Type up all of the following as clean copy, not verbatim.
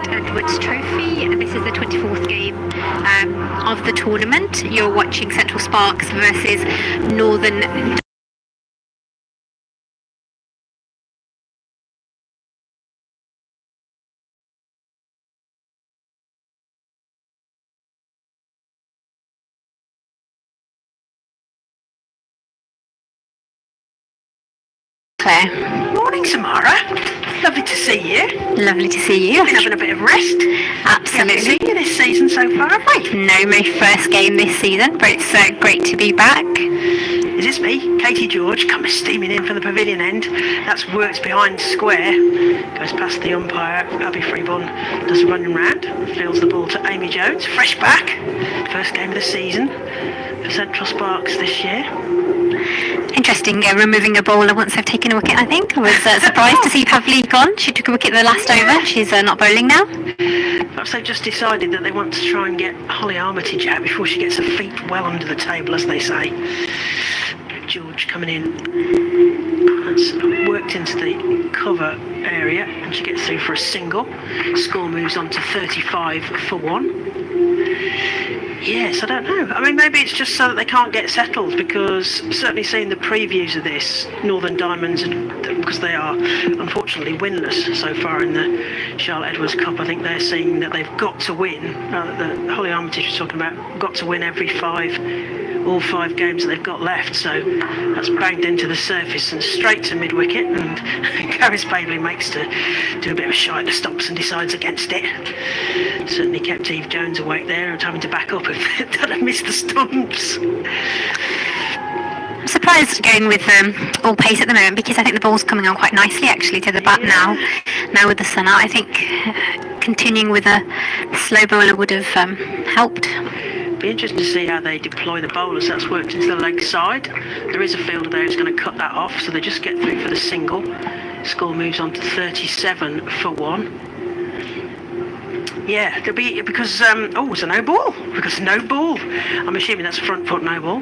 Edwards Trophy. This is the 24th game of the tournament. You're watching Central Sparks versus Northern. Claire. Morning, Samara. Lovely to see you. Lovely to see you. Been having a bit of rest. Absolutely. Haven't seen you this season so far, have we? No, my first game this season, but it's great to be back. Is this me? Katie George comes steaming in from the pavilion end. That's worked behind square. Goes past the umpire. Abby Freeborn does a running round. Fields the ball to Amy Jones. Fresh back. First game of the season for Central Sparks this year. Interesting, removing a bowler once they've taken a wicket, I think. I was surprised to see Pavli gone. She took a wicket the last over. She's not bowling now. Perhaps they've just decided that they want to try and get Holly Armitage out before she gets her feet well under the table, as they say. George coming in. That's worked into the cover area, and she gets through for a single. Score moves on to 35 for 1. Yes, I don't know. I mean, maybe it's just so that they can't get settled, because certainly seeing the previews of this, Northern Diamonds, because they are unfortunately winless so far in the Charlotte Edwards Cup, I think they're saying that they've got to win. The Holly Armitage was talking about got to win all five games that they've got left, so that's banged into the surface and straight to mid-wicket, and Gareth Bailey makes to do a bit of a shy at the stops and decides against it. Certainly kept Eve Jones awake there and having to back up if they'd missed the stumps. I'm surprised going with all pace at the moment, because I think the ball's coming on quite nicely actually to the bat now with the sun out. I think continuing with a slow bowler would have helped. Be interesting to see how they deploy the bowlers. That's worked into the leg side. There is a fielder there who's going to cut that off, so they just get through for the single. Score moves on to 37 for 1. Yeah, there'll be, because it's a no ball. Because no ball. I'm assuming that's a front foot no ball.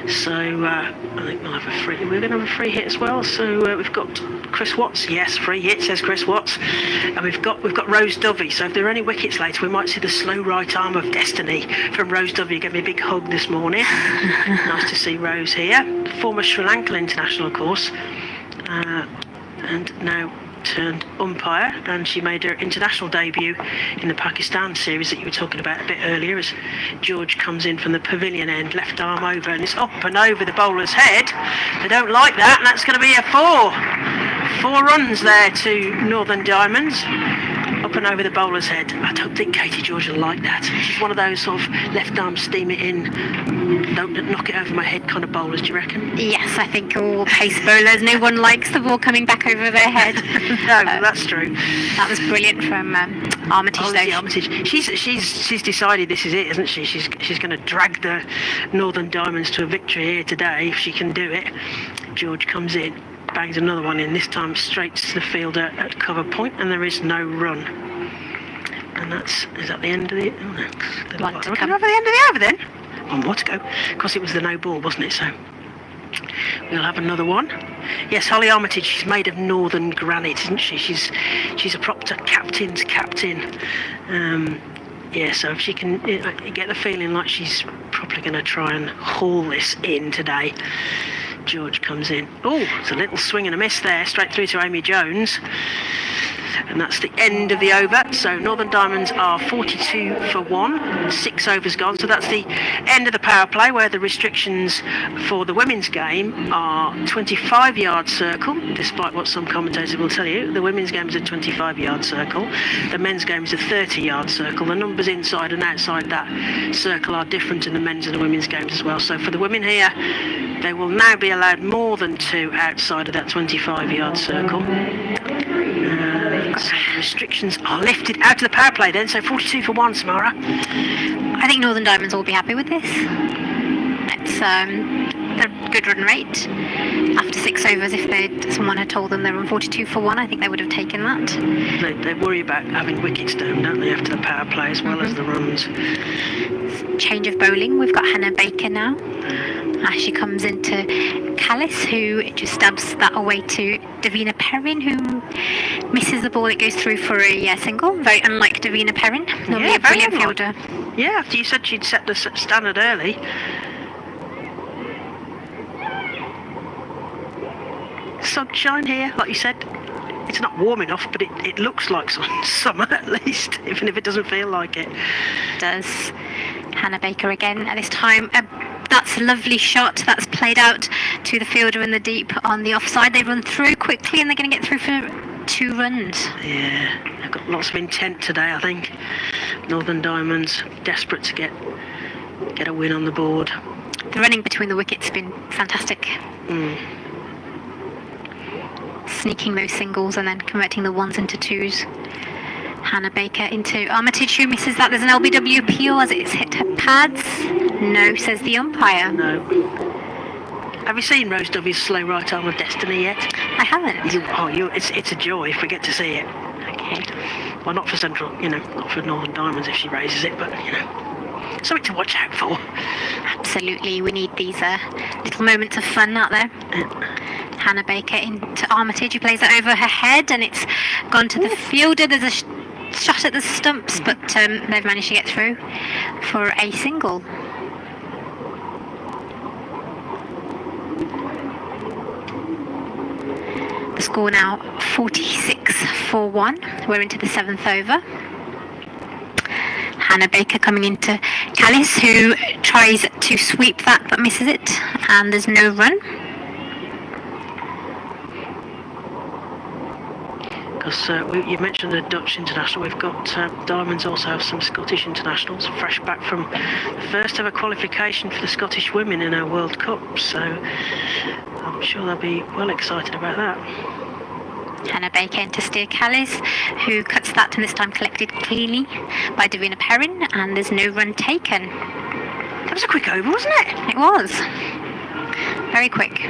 So I think we'll have a free. We're going to have a free hit as well. So we've got Chris Watts. Yes, free hit, says Chris Watts. And we've got Rose Dovey. So if there are any wickets later, we might see the slow right arm of destiny from Rose Dovey. Gave me a big hug this morning. Nice to see Rose here. Former Sri Lankan international, of course, and now turned umpire, and she made her international debut in the Pakistan series that you were talking about a bit earlier, as George comes in from the pavilion end, left arm over, and it's up and over the bowler's head. They don't like that, and that's going to be a 4 runs there to Northern Diamonds. Up and over the bowler's head. I don't think Katie George will like that. She's one of those sort of left arm steam it in, don't knock it over my head kind of bowlers, do you reckon? Yes, I think all pace bowlers, no one likes the ball coming back over their head. No, that's true. That was brilliant from Armitage, though. Armitage. She's decided this is it, isn't she? She's going to drag the Northern Diamonds to a victory here today if she can do it. George comes in, bangs another one in, this time straight to the fielder at cover point, and there is no run. And is that the end of the... Oh, no. We're at the end of the over then. One more to go. Of course, it was the no ball, wasn't it? So we'll have another one. Yes, Holly Armitage, she's made of northern granite, isn't she? She's a proper captain's captain. So if she can get the feeling like she's probably going to try and haul this in today. George comes in. Oh, it's a little swing and a miss there, straight through to Amy Jones. And that's the end of the over. So Northern Diamonds are 42 for 1, 6 overs gone. So that's the end of the power play, where the restrictions for the women's game are 25-yard circle, despite what some commentators will tell you. The women's game is a 25-yard circle. The men's game is a 30-yard circle. The numbers inside and outside that circle are different in the men's and the women's games as well. So for the women here, they will now be allowed more than 2 outside of that 25-yard circle. So the restrictions are lifted out of the power play then, so 42 for 1, Samara. I think Northern Diamonds will be happy with this. It's a good run rate. After 6 overs, if someone had told them they were on 42 for 1, I think they would have taken that. They worry about having wickets down, don't they, after the power play as well as the runs. Change of bowling. We've got Hannah Baker now. She comes into Callis, who just stabs that away to Davina Perrin, who misses the ball, it goes through for a single. Very unlike Davina Perrin, normally a brilliant fielder. Yeah, after you said she'd set the standard early. Sunshine here, like you said. It's not warm enough, but it looks like summer at least, even if it doesn't feel like it. Does. Hannah Baker again at this time. That's a lovely shot. That's played out to the fielder in the deep on the offside. They run through quickly and they're going to get through for 2 runs. Yeah, they've got lots of intent today, I think. Northern Diamonds desperate to get a win on the board. The running between the wickets has been fantastic. Sneaking those singles and then converting the ones into twos. Hannah Baker into Armitage, who misses that. There's an LBW appeal as it's hit her pads. No, says the umpire. No. Have you seen Rose Dovey's slow right arm of destiny yet? I haven't. It's a joy if we get to see it. Okay. Well, not for Central, not for Northern Diamonds if she raises it, but, something to watch out for. Absolutely, we need these little moments of fun out there. Hannah Baker into Armitage, who plays that over her head, and it's gone to the fielder. There's a shot at the stumps, but they've managed to get through for a single. The score now 46-1. We're into the 7th over. Hannah Baker coming into Callis, who tries to sweep that but misses it, and there's no run. Because you mentioned the Dutch international, we've got Diamonds also have some Scottish internationals, fresh back from the first ever qualification for the Scottish women in our World Cup, so I'm sure they'll be well excited about that. Hannah Baker into Steer Callis, who cuts that and this time collected cleanly by Davina Perrin, and there's no run taken. That was a quick over, wasn't it? It was. Very quick.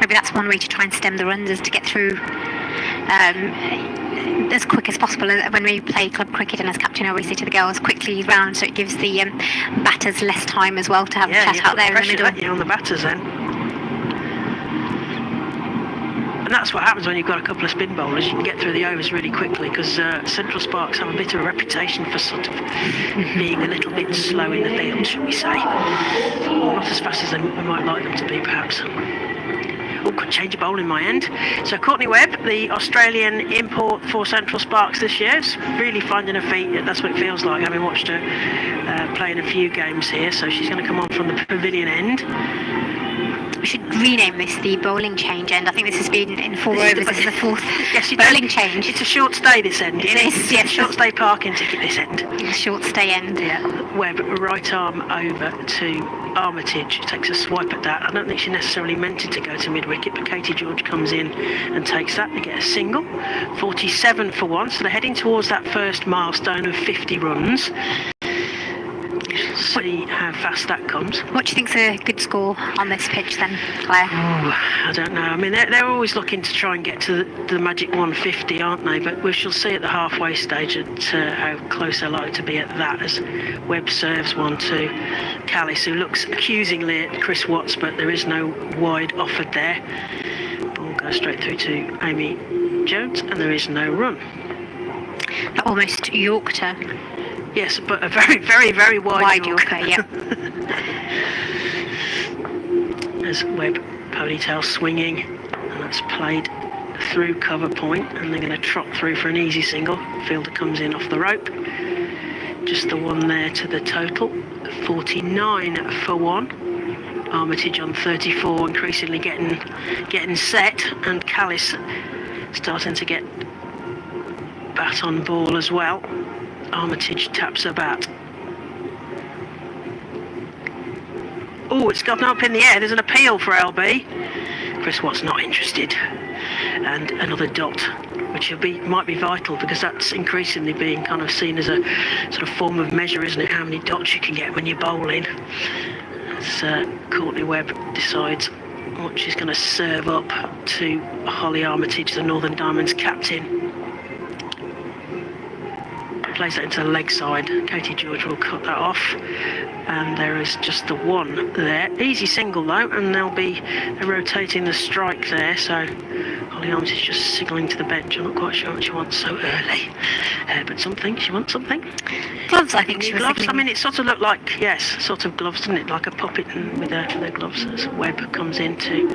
Maybe that's one way to try and stem the runs, is to get through as quick as possible. When we play club cricket, and as captain I always say to the girls, quickly round, so it gives the batters less time as well to have a chat out there in the middle. Yeah, on the batters then. And that's what happens when you've got a couple of spin bowlers. You can get through the overs really quickly, because Central Sparks have a bit of a reputation for sort of being a little bit slow in the field, shall we say. Not as fast as we might like them to be, perhaps. Oh, could change a bowl in my end. So Courtney Webb, the Australian import for Central Sparks this year, is really finding her feet. That's what it feels like, having watched her play in a few games here. So she's going to come on from the pavilion end. We should rename this the bowling change end. I think this has been in 4 overs. This is the 4th bowling change. It's a short stay this end. It is, yes. Short stay parking ticket this end. Short stay end. Yeah. Webb, right arm over to Armitage. Takes a swipe at that. I don't think she necessarily meant it to go to mid-wicket, but Katie George comes in and takes that. They get a single. 47-1. So they're heading towards that first milestone of 50 runs. See how fast that comes. What do you think's a good score on this pitch then, Claire? Oh, I don't know. I mean, they're always looking to try and get to the magic 150, aren't they? But we shall see at the halfway stage how close they're likely to be at that, as Webb serves one to Callis, who looks accusingly at Chris Watts, but there is no wide offered there. Ball goes straight through to Amy Jones, and there is no run. That almost yorked her. Yes, but a very, very, very wide Yorker, yeah. As Webb ponytail swinging, and that's played through cover point, and they're going to trot through for an easy single. Fielder comes in off the rope. Just the one there to the total. 49-1. Armitage on 34, increasingly getting set, and Callis starting to get bat on ball as well. Armitage taps her bat. Oh, it's gone up in the air. There's an appeal for LB. Chris Watts not interested. And another dot, which might be vital, because that's increasingly being kind of seen as a sort of form of measure, isn't it? How many dots you can get when you're bowling. As Courtney Webb decides what she's going to serve up to Holly Armitage, the Northern Diamonds captain. Plays that into the leg side. Katie George will cut that off. And there is just the one there. Easy single though, and they're rotating the strike there. So Holly Armitage is just signalling to the bench. I'm not quite sure what she wants so early. But something, she wants something. Gloves, I think she was gloves. signaling. I mean, it sort of looked like, yes, sort of gloves, didn't it? Like a puppet with their gloves. As Webb comes into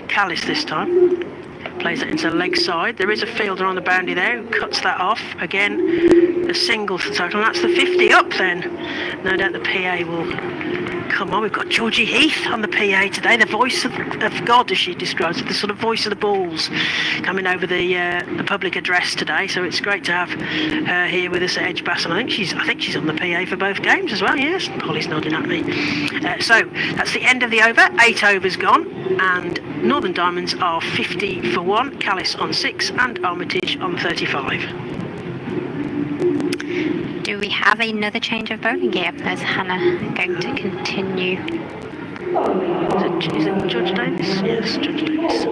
Callis this time. Plays it into the leg side. There is a fielder on the boundary there who cuts that off. Again, a single to the total. And that's the 50 up then. No doubt the PA will come on. We've got Georgie Heath on the PA today, the voice of God, as she describes it, the sort of voice of the Bulls, coming over the public address today. So it's great to have her here with us at Edgbaston. I think she's on the PA for both games as well. Yes, Polly's nodding at me. So that's the end of the over. 8 overs gone, and Northern Diamonds are 50 for 1, Callis on 6, and Armitage on 35. Do we have another change of bowling gear? Is Hannah going to continue? Is it Judge Davis? Yes, Judge Davis.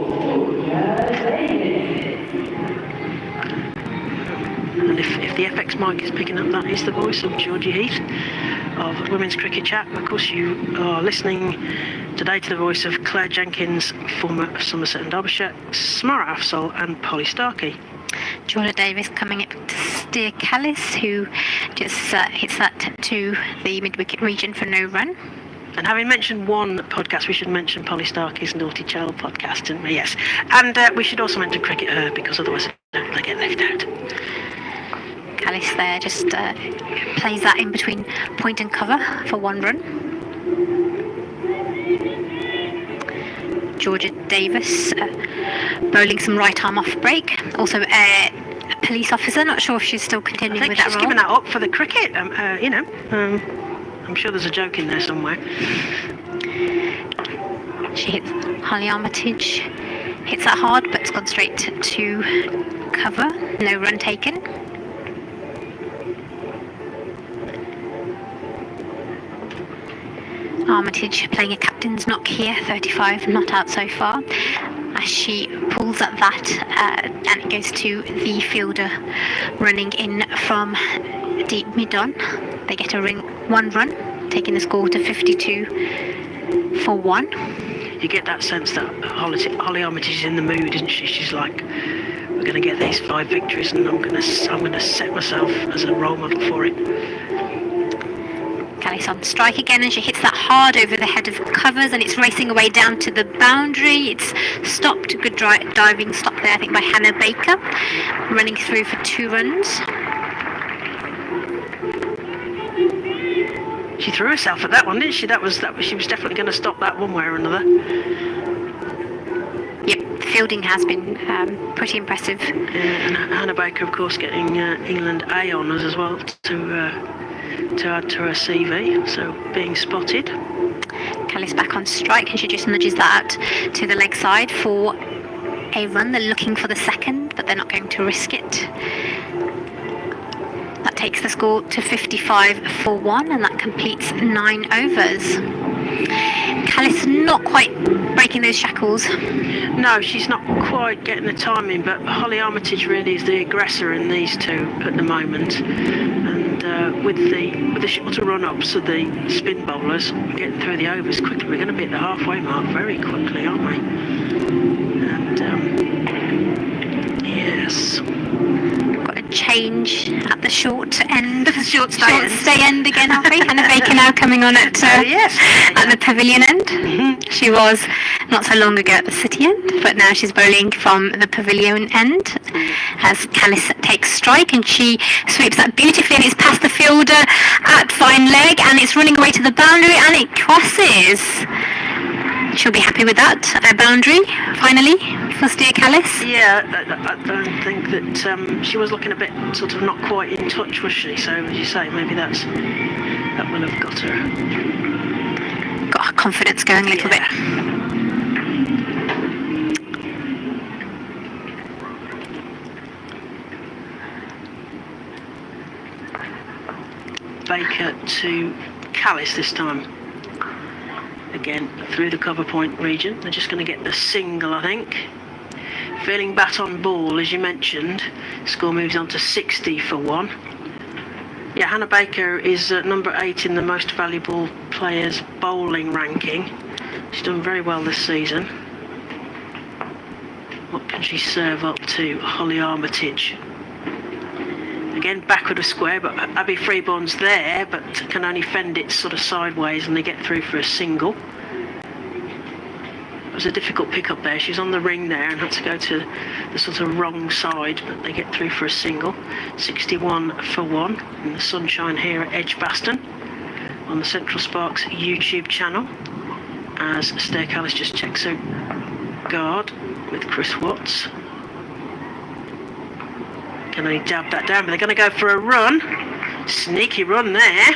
And if the FX mic is picking up, that is the voice of Georgie Heath of Women's Cricket Chat. Of course, you are listening today to the voice of Claire Jenkins, former Somerset and Derbyshire, Smara Afzal and Polly Starkey. Georgia Davis coming up to steer Callis, who just hits that to the mid-wicket region for no run. And having mentioned one podcast, we should mention Polly Starkey's Naughty Child podcast, didn't we? Yes. And we should also mention Cricket Her, because otherwise they get left out. Callis there just plays that in between point and cover for 1 run. Georgia Davis bowling some right arm off break. Also a police officer, not sure if she's still continuing with that role. She's given that up for the cricket. I'm sure there's a joke in there somewhere. She hits Holly Armitage, hits that hard, but it's gone straight to cover. No run taken. Armitage playing a captain's knock here, 35 not out so far, as she pulls at that and it goes to the fielder running in from deep mid-on. They get a 1 run, taking the score to 52 for 1. You get that sense that Holly Armitage is in the mood, isn't she? She's like, we're going to get these 5 victories and I'm going to set myself as a role model for it. Callis on strike again, and she hits that hard over the head of covers, and it's racing away down to the boundary. It's stopped, good diving stop there, I think, by Hannah Baker, running through for 2 runs. She threw herself at that one, didn't she? She was definitely going to stop that one way or another. Yep, the fielding has been pretty impressive. And Hannah Baker, of course, getting England A honours as well to add to her CV, so being spotted. Callis back on strike, and she just nudges that out to the leg side for a run. They're looking for the second, but they're not going to risk it. That takes the score to 55 for 1, and that completes 9 overs. Callis not quite breaking those shackles. No, she's not quite getting the timing, but Holly Armitage really is the aggressor in these two at the moment. And with the shorter run-ups of the spin bowlers, we're getting through the overs quickly. We're going to be at the halfway mark very quickly, aren't we? And yes. Got a change at the short end, short stay end again, have we? Hannah Baker now coming on at the pavilion end. Mm-hmm. She was not so long ago at the city end, but now she's bowling from the pavilion end as Callis takes strike, and she sweeps that beautifully, and it's past the fielder at fine leg, and it's running away to the boundary, and it crosses. She'll be happy with that. A boundary, finally, for steer Callis. Yeah, I don't think that she was looking a bit sort of not quite in touch, was she? So, as you say, maybe that will have got her. Got her confidence going a little bit. Baker to Callis this time. Again, through the cover point region. They're just going to get the single, I think. Feeling bat on ball, as you mentioned. Score moves on to 60 for 1. Yeah, Hannah Baker is number 8 in the most valuable players bowling ranking. She's done very well this season. What can she serve up to Holly Armitage? Again, backward of square, but Abby Freeborn's there, but can only fend it sort of sideways, and they get through for a single. It was a difficult pick up there. She's on the ring there and had to go to the sort of wrong side, but they get through for a single. 61 for 1 in the sunshine here at Edgbaston on the Central Sparks YouTube channel, as Stair Callis just checks out guard with Chris Watts. Can they dab that down? But they're going to go for a run. Sneaky run there.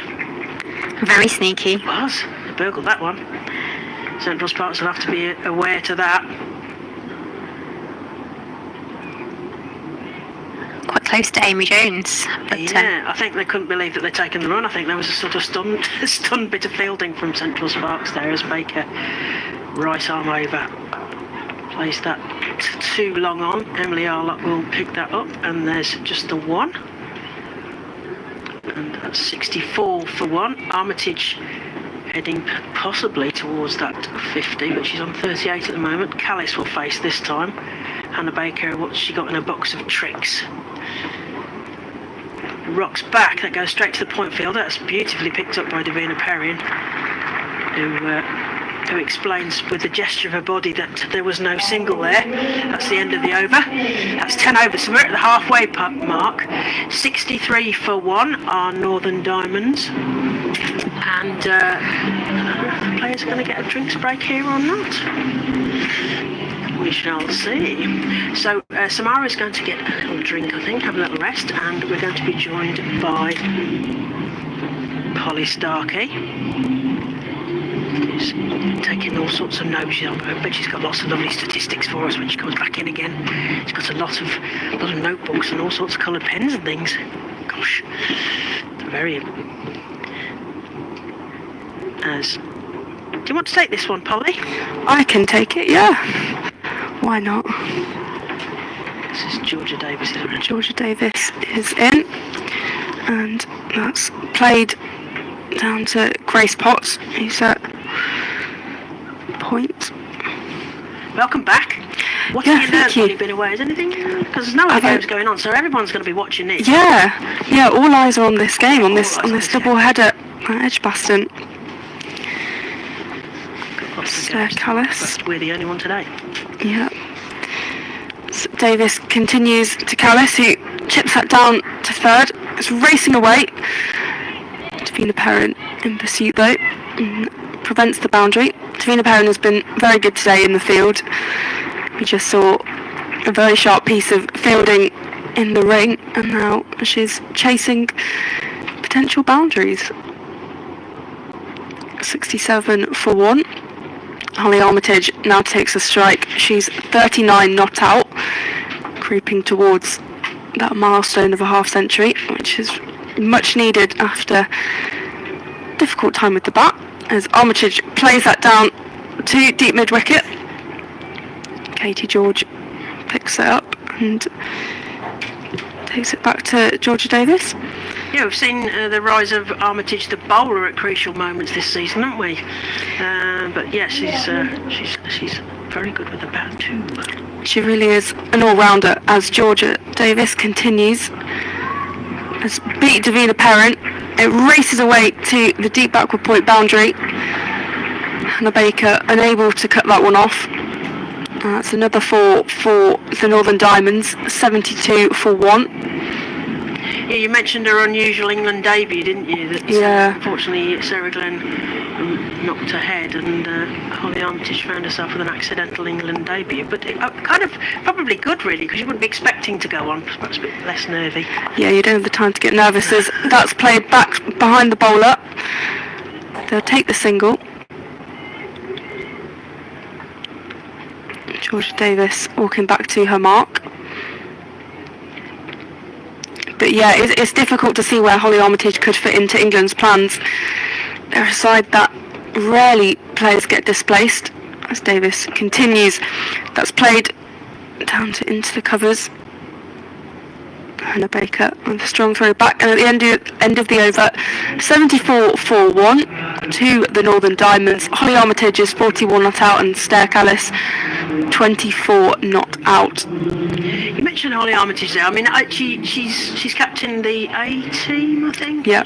Very sneaky. It was. They burgled that one. Central Sparks will have to be aware to that. Quite close to Amy Jones. But, yeah, I think they couldn't believe that they'd taken the run. I think there was a sort of stunned bit of fielding from Central Sparks there as Baker, right arm over, plays that too long on. Emily Arlott will pick that up, and there's just the one. And that's 64 for 1. Armitage heading possibly towards that 50, but she's on 38 at the moment. Callis will face this time. Hannah Baker, what's she got in a box of tricks? Rocks back, that goes straight to the point fielder. That's beautifully picked up by Davina Perrin, who explains with a gesture of her body that there was no single there. That's the end of the over. That's 10 overs, so we're at the halfway mark. 63 for 1 are Northern Diamonds. And I don't know if the players are going to get a drinks break here or not. We shall see. So Samara's going to get a little drink, I think, have a little rest, and we're going to be joined by Polly Starkey, who's taking all sorts of notes. I bet she's got lots of lovely statistics for us when she comes back in again. She's got a lot of notebooks and all sorts of coloured pens and things. Gosh, very. Do you want to take this one, Polly? I can take it, yeah. Why not? This is Georgia Davis, isn't it? Georgia Davis is in, and that's played down to Grace Potts, who's at point. Welcome back. What have you learned while you've been away? Is anything? Because there's no other games going on, so everyone's going to be watching this. Yeah. All eyes are on this game, on this double header at Edgbaston. Stair Callis. But we're the only one today. Yeah. So Davis continues to Callis, who chips that down to third. It's racing away. Davina Perrin in pursuit though, prevents the boundary. Davina Perrin has been very good today in the field. We just saw a very sharp piece of fielding in the ring, and now she's chasing potential boundaries. 67 for 1. Holly Armitage now takes a strike. She's 39 not out, creeping towards that milestone of a half century, which is much needed after difficult time with the bat, as Armitage plays that down to deep mid wicket. Katie George picks it up and takes it back to Georgia Davis. Yeah, we've seen the rise of Armitage, the bowler, at crucial moments this season, haven't we? But yeah, she's very good with the bat too. She really is an all-rounder, as Georgia Davis continues. Has beat Davina Perrin. It races away to the deep backward point boundary. Hannah Baker unable to cut that one off. That's another 4 for the Northern Diamonds. 72 for 1. Yeah, you mentioned her unusual England debut, didn't you? That, unfortunately, Sarah Glenn knocked her head, and Holly Armitage found herself with an accidental England debut. But kind of probably good, really, because you wouldn't be expecting to go on. Perhaps a bit less nervy. Yeah, you don't have the time to get nervous, as that's played back behind the bowler. They'll take the single. Georgia Davis walking back to her mark. But yeah, it's difficult to see where Holly Armitage could fit into England's plans. They're a side that rarely players get displaced, as Davis continues. That's played down to into the covers. Hannah Baker with a strong throw back, and at the end of the over, 74-1 to the Northern Diamonds. Holly Armitage is 41 not out, and Stair Callis 24 not out. You mentioned Holly Armitage there. I mean, she's captain the A team, I think. Yeah.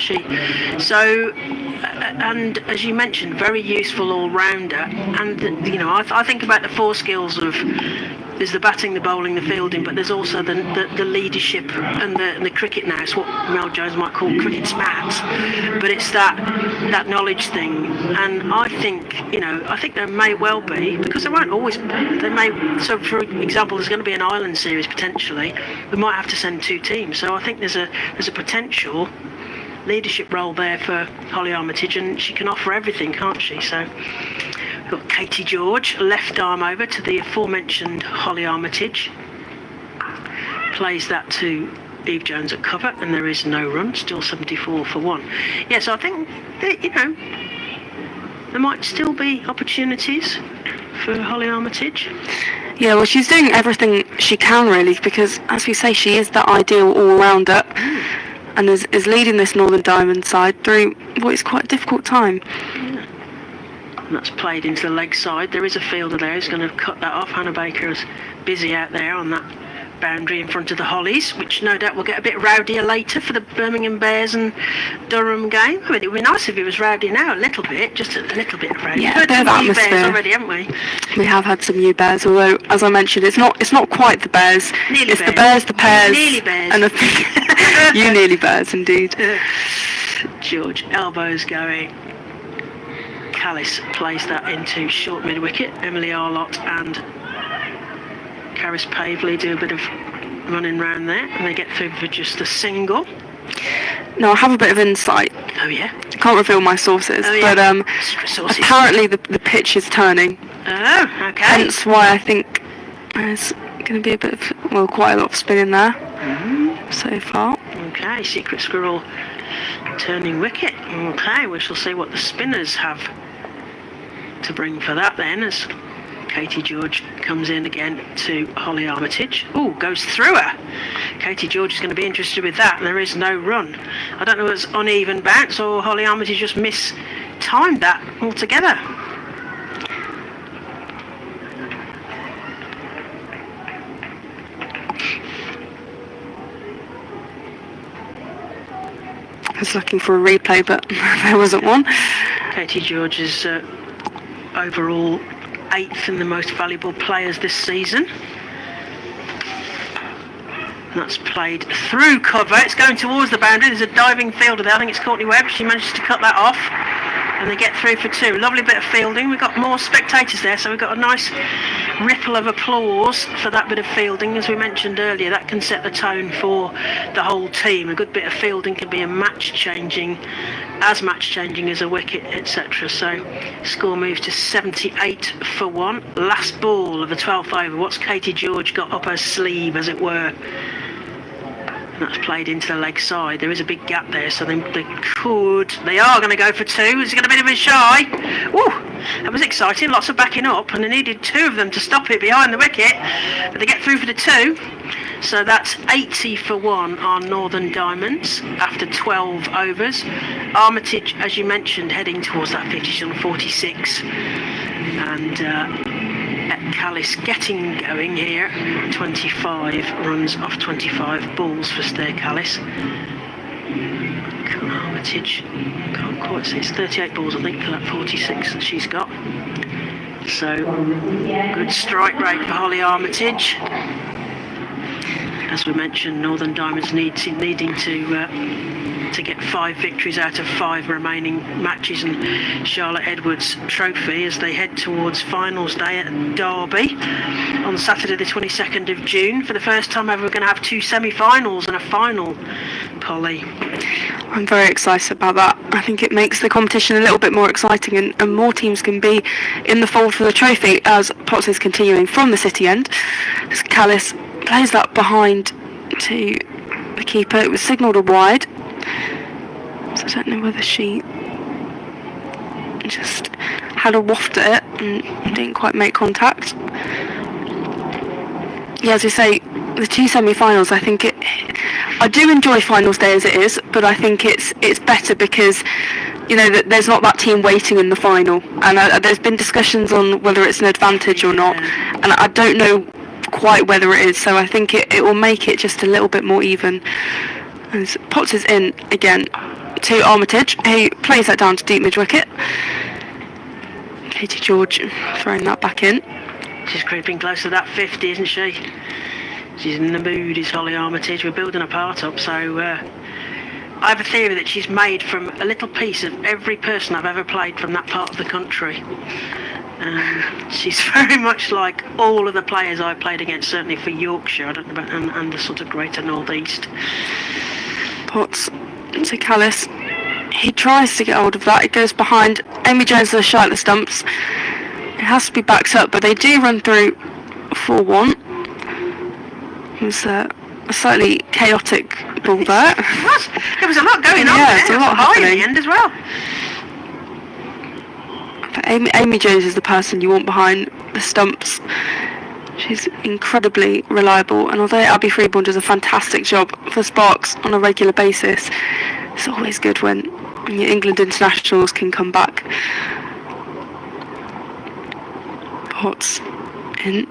So, and as you mentioned, very useful all-rounder. And you know, I think about the four skills of. There's the batting, the bowling, the fielding, but there's also the leadership and the cricket now. It's what Mel Jones might call cricket smarts, but it's that knowledge thing. And I think there may well be, because there won't always. There may. So, for example, there's going to be an Island series potentially. We might have to send two teams. So I think there's a potential leadership role there for Holly Armitage, and she can offer everything, can't she? So. Got Katie George, left arm over to the aforementioned Holly Armitage. Plays that to Eve Jones at cover, and there is no run, still 74-1. Yeah, so I think that, there might still be opportunities for Holly Armitage. Yeah, well, she's doing everything she can, really, because, as we say, she is that ideal all-rounder, and is leading this Northern Diamond side through what is quite a difficult time. Yeah. And that's played into the leg side. There is a fielder there who's going to cut that off. Hannah Baker is busy out there on that boundary in front of the Hollies, which no doubt will get a bit rowdier later for the Birmingham Bears and Durham game. I mean, it would be nice if it was rowdy now, a little bit, just a little bit of rowdy. Yeah, We've had some new atmosphere. Bears already, haven't we? We have had some new Bears, although, as I mentioned, it's not quite the Bears. Nearly it's Bears. the Bears, the Pears, Nearly Bears. and you nearly Bears, indeed. George, elbows going. Callis plays that into short mid-wicket. Emily Arlott and Caris Pavley do a bit of running round there, and they get through for just a single. No, I have a bit of insight. Oh yeah? I can't reveal my sources, Oh, yeah. but Sources. apparently the pitch is turning. Oh, okay. Hence why I think there's going to be quite a lot of spin in there so far. Okay, Secret Squirrel turning wicket. Okay, we shall see what the spinners have to bring for that then, as Katie George comes in again to Holly Armitage. Oh, goes through her. Katie George is going to be interested with that, and there is no run. I don't know if it's uneven bounce or Holly Armitage just mistimed that altogether. I was looking for a replay, but there wasn't one. Katie George is overall 8th in the most valuable players this season. That's played through cover. It's going towards the boundary. There's a diving fielder there. I think it's Courtney Webb. She manages to cut that off, and they get through for two. Lovely bit of fielding. We've got more spectators there, so we've got a nice ripple of applause for that bit of fielding. As we mentioned earlier, that can set the tone for the whole team. A good bit of fielding can be as match-changing as a wicket, etc. So score moves to 78-1. Last ball of the 12th over. What's Katie George got up her sleeve, as it were? And that's played into the leg side. There is a big gap there, so they are going to go for two. It's going to be a bit shy. Woo! That was exciting. Lots of backing up, and they needed two of them to stop it behind the wicket, but they get through for the two. So that's 80-1 on Northern Diamonds after 12 overs. Armitage, as you mentioned, heading towards that 50-46, and Callis getting going here. 25 runs off 25 balls for Stair Callis. Armitage can't quite see. It's 38 balls, I think, for that 46 that she's got. So good strike rate for Holly Armitage. As we mentioned, Northern Diamonds needing to get 5 victories out of 5 remaining matches, and Charlotte Edwards Trophy as they head towards finals day at Derby on Saturday the 22nd of June. For the first time ever, we're going to have 2 semi-finals and a final, Polly. I'm very excited about that. I think it makes the competition a little bit more exciting, and more teams can be in the fold for the trophy, as Potts is continuing from the city end. As Callis plays that behind to the keeper. It was signalled a wide, so I don't know whether she just had a waft at it and didn't quite make contact. yeah, as you say, the two semi-finals, I think I do enjoy finals day as it is, but I think it's better because, you know, there's not that team waiting in the final, and there's been discussions on whether it's an advantage or not, and I don't know quite whether it is, so I think it will make it just a little bit more even. As Potts is in again to Armitage, he plays that down to deep mid-wicket. Katie George throwing that back in. She's creeping close to that 50, isn't she? She's in the mood, is Holly Armitage. We're building a part up, so I have a theory that she's made from a little piece of every person I've ever played from that part of the country. She's very much like all of the players I've played against, certainly for Yorkshire, I don't know about, and the sort of greater northeast. Potts to Callis. He tries to get hold of that. It goes behind. Amy Jones is shy at the stumps. It has to be backed up, but they do run through 4-1. It was a slightly chaotic ball there. There was a lot going on there. There's a lot happening in the end as well. But Amy Jones is the person you want behind the stumps. She's incredibly reliable, and although Abby Freeborn does a fantastic job for Sparks on a regular basis, it's always good when your England internationals can come back. Potts in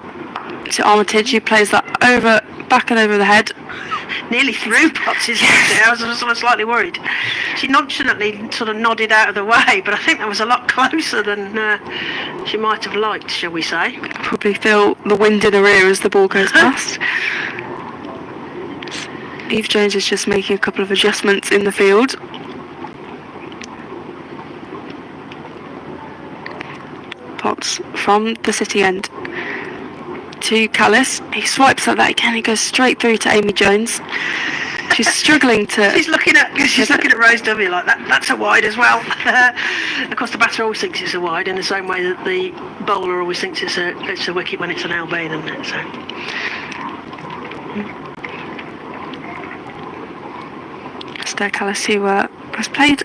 to Armitage, who plays that over, back and over the head. Nearly through Potts' head there. I was sort of slightly worried. She nonchalantly sort of nodded out of the way, but I think that was a lot closer than she might have liked, shall we say. Probably feel the wind in her ear as the ball goes past. Eve Jones is just making a couple of adjustments in the field. Potts from the city end to Callis. He swipes at that again. He goes straight through to Amy Jones. She's struggling to. She's looking at Rose W like that. That's a wide as well. Of course, the batter always thinks it's a wide in the same way that the bowler always thinks it's a wicket when it's an LB, doesn't it? So. Esther Callis, who has played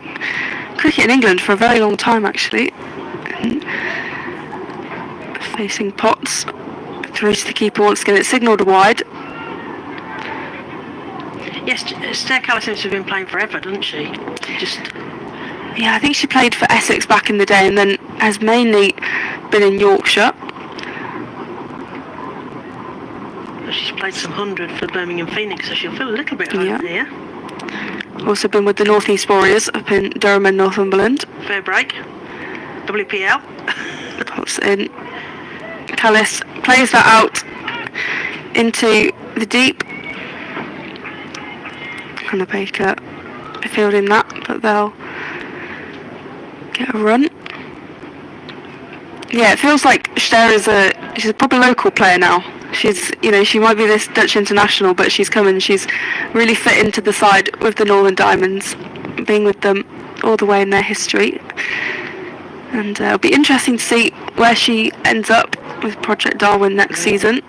cricket in England for a very long time, actually. And facing Potts. Through to the keeper once again. It's signalled a wide. Yes, Esther Callis seems to have been playing forever, doesn't she? Yeah, I think she played for Essex back in the day and then has mainly been in Yorkshire. She's played some 100 for Birmingham Phoenix, so she'll feel a little bit home here. Also been with the North East Warriors up in Durham and Northumberland. Fair break. WPL. Pops in. Callis plays that out into the deep. Hannah Baker fielding that, but they'll get a run. Yeah, it feels like she's a proper local player now. She might be this Dutch international, but she's really fit into the side with the Northern Diamonds, being with them all the way in their history. And it'll be interesting to see where she ends up with Project Darwin next season.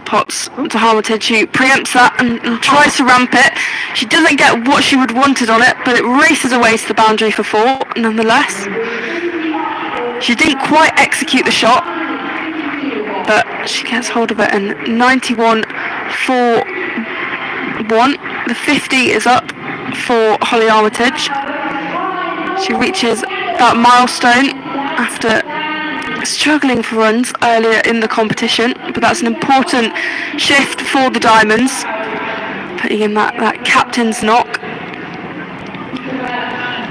Potts to Armitage, who preempts that and tries to ramp it. She doesn't get what she would wanted on it, but it races away to the boundary for 4 nonetheless. She didn't quite execute the shot, but she gets hold of it, and 91 for 1. The 50 is up for Holly Armitage. She reaches that milestone after struggling for runs earlier in the competition, but that's an important shift for the Diamonds, putting in that captain's knock.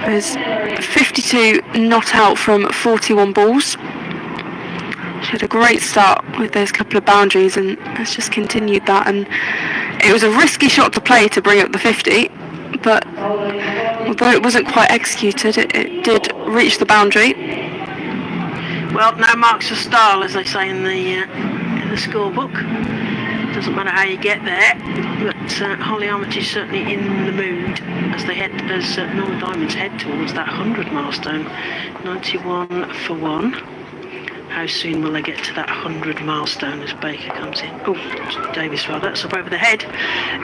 There's 52 not out from 41 balls. She had a great start with those couple of boundaries and has just continued that, and it was a risky shot to play to bring up the 50, but although it wasn't quite executed, it did reach the boundary. Well, no marks for style, as they say in the scorebook. Doesn't matter how you get there, but Holly Armitage certainly in the mood as Northern Diamonds head towards that 100 milestone. 91 for 1. How soon will they get to that 100 milestone as Baker comes in? Oh, Davis rather. That's up over the head.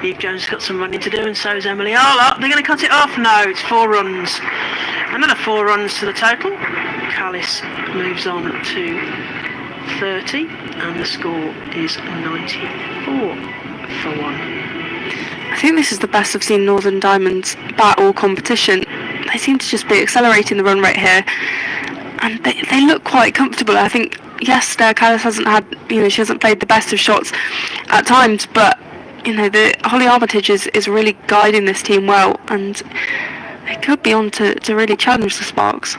Eve Jones got some running to do, and so is Emily Arlott. They're going to cut it off. No, it's 4 runs. Another 4 runs to the total. Callis moves on to 30, and the score is 94 for 1. I think this is the best I've seen Northern Diamonds bat all competition. They seem to just be accelerating the run rate here, and they look quite comfortable. I think, yes, Callis hasn't had, she hasn't played the best of shots at times, but the Holly Armitage is really guiding this team well, and they could be on to really challenge the Sparks.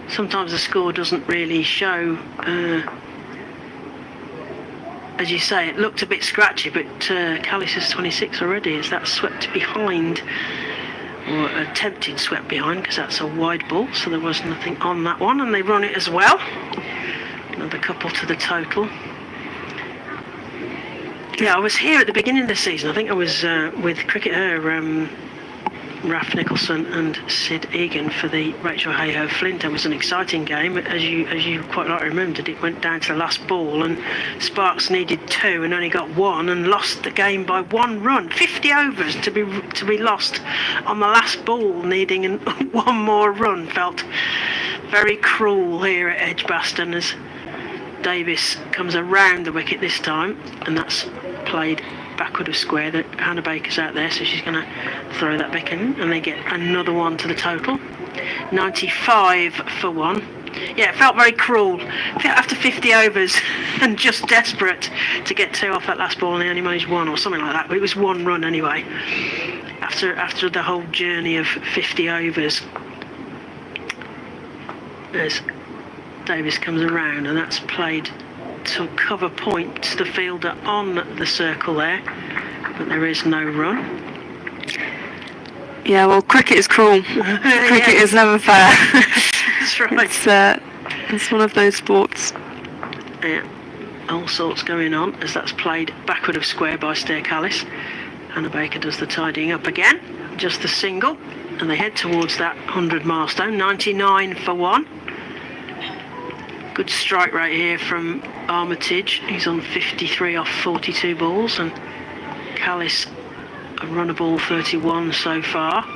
Sometimes the score doesn't really show. As you say, it looked a bit scratchy, but Callis is 26 already. Is that swept behind, or attempted swept behind, because that's a wide ball, so there was nothing on that one, and they run it as well. Another couple to the total. Yeah, I was here at the beginning of the season. I think I was with cricketer Raf Nicholson and Sid Egan for the Rachel Hayhoe Flint. It was an exciting game, as you quite rightly remembered. It went down to the last ball, and Sparks needed 2 and only got 1, and lost the game by 1 run. 50 overs to be lost on the last ball, needing 1 more run. Felt very cruel here at Edgbaston as Davis comes around the wicket this time, and that's played backward of square. That Hannah Baker's out there, so she's going to throw that back in, and they get another 1 to the total. 95 for 1. Yeah, it felt very cruel after 50 overs and just desperate to get 2 off that last ball, and they only managed 1 or something like that. But it was 1 run anyway. After the whole journey of 50 overs, as Davis comes around, and that's played to cover point to the fielder on the circle there, but there is no run. Yeah, well, cricket is cruel. Cricket is never fair. That's right. It's one of those sports. Yeah, all sorts going on as that's played backward of square by Stair Callis. Hannah Baker does the tidying up again, just the single, and they head towards that 100 milestone. 99 for 1. Good strike rate here from Armitage. He's on 53 off 42 balls, and Callis a run of ball 31 so far.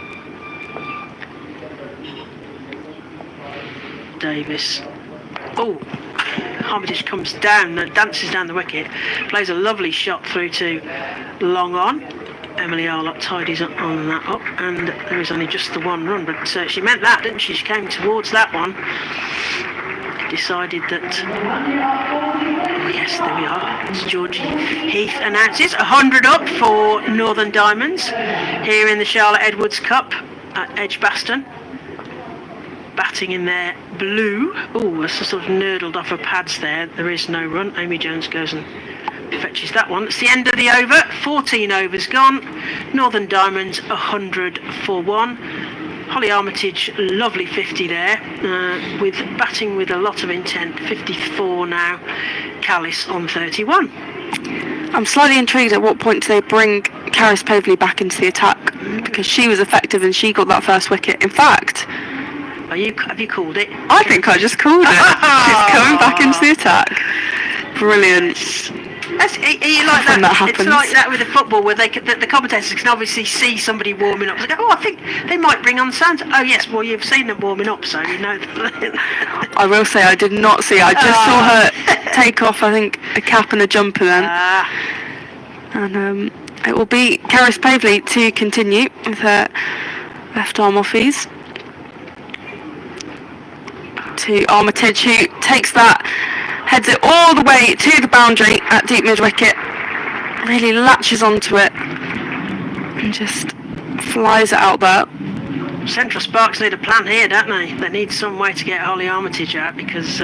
Davis. Oh, Armitage comes down, dances down the wicket, plays a lovely shot through to long on. Emily Arlott tidies on that up, and there is only just the 1 run, but she meant that, didn't she? She came towards that one. Decided that, yes, there we are, as Georgie Heath announces, 100 up for Northern Diamonds here in the Charlotte Edwards Cup at Edgbaston. Batting in their blue. Oh, that's sort of nurdled off her pads there. There is no run. Amy Jones goes and fetches that one. It's the end of the over. 14 overs gone. Northern Diamonds 100 for 1. Holly Armitage, lovely 50 there, with batting with a lot of intent. 54 now. Callis on 31. I'm slightly intrigued at what point do they bring Caris Pavley back into the attack, because she was effective and she got that first wicket. In fact, have you called it? I think I just called it. She's coming back into the attack. Brilliant. You like that? It's like that with the football, where the commentators can obviously see somebody warming up. They go, I think they might bring on Santa. Oh yes, well you've seen them warming up, so you know. I will say I did not see. I just saw her take off, I think, a cap and a jumper then. And it will be Caris Pavley to continue with her left arm offies to Armitage, who takes that, heads it all the way to the boundary at deep mid wicket, really latches onto it and just flies it out there. Central Sparks need a plan here, don't they? They need some way to get Holly Armitage out, because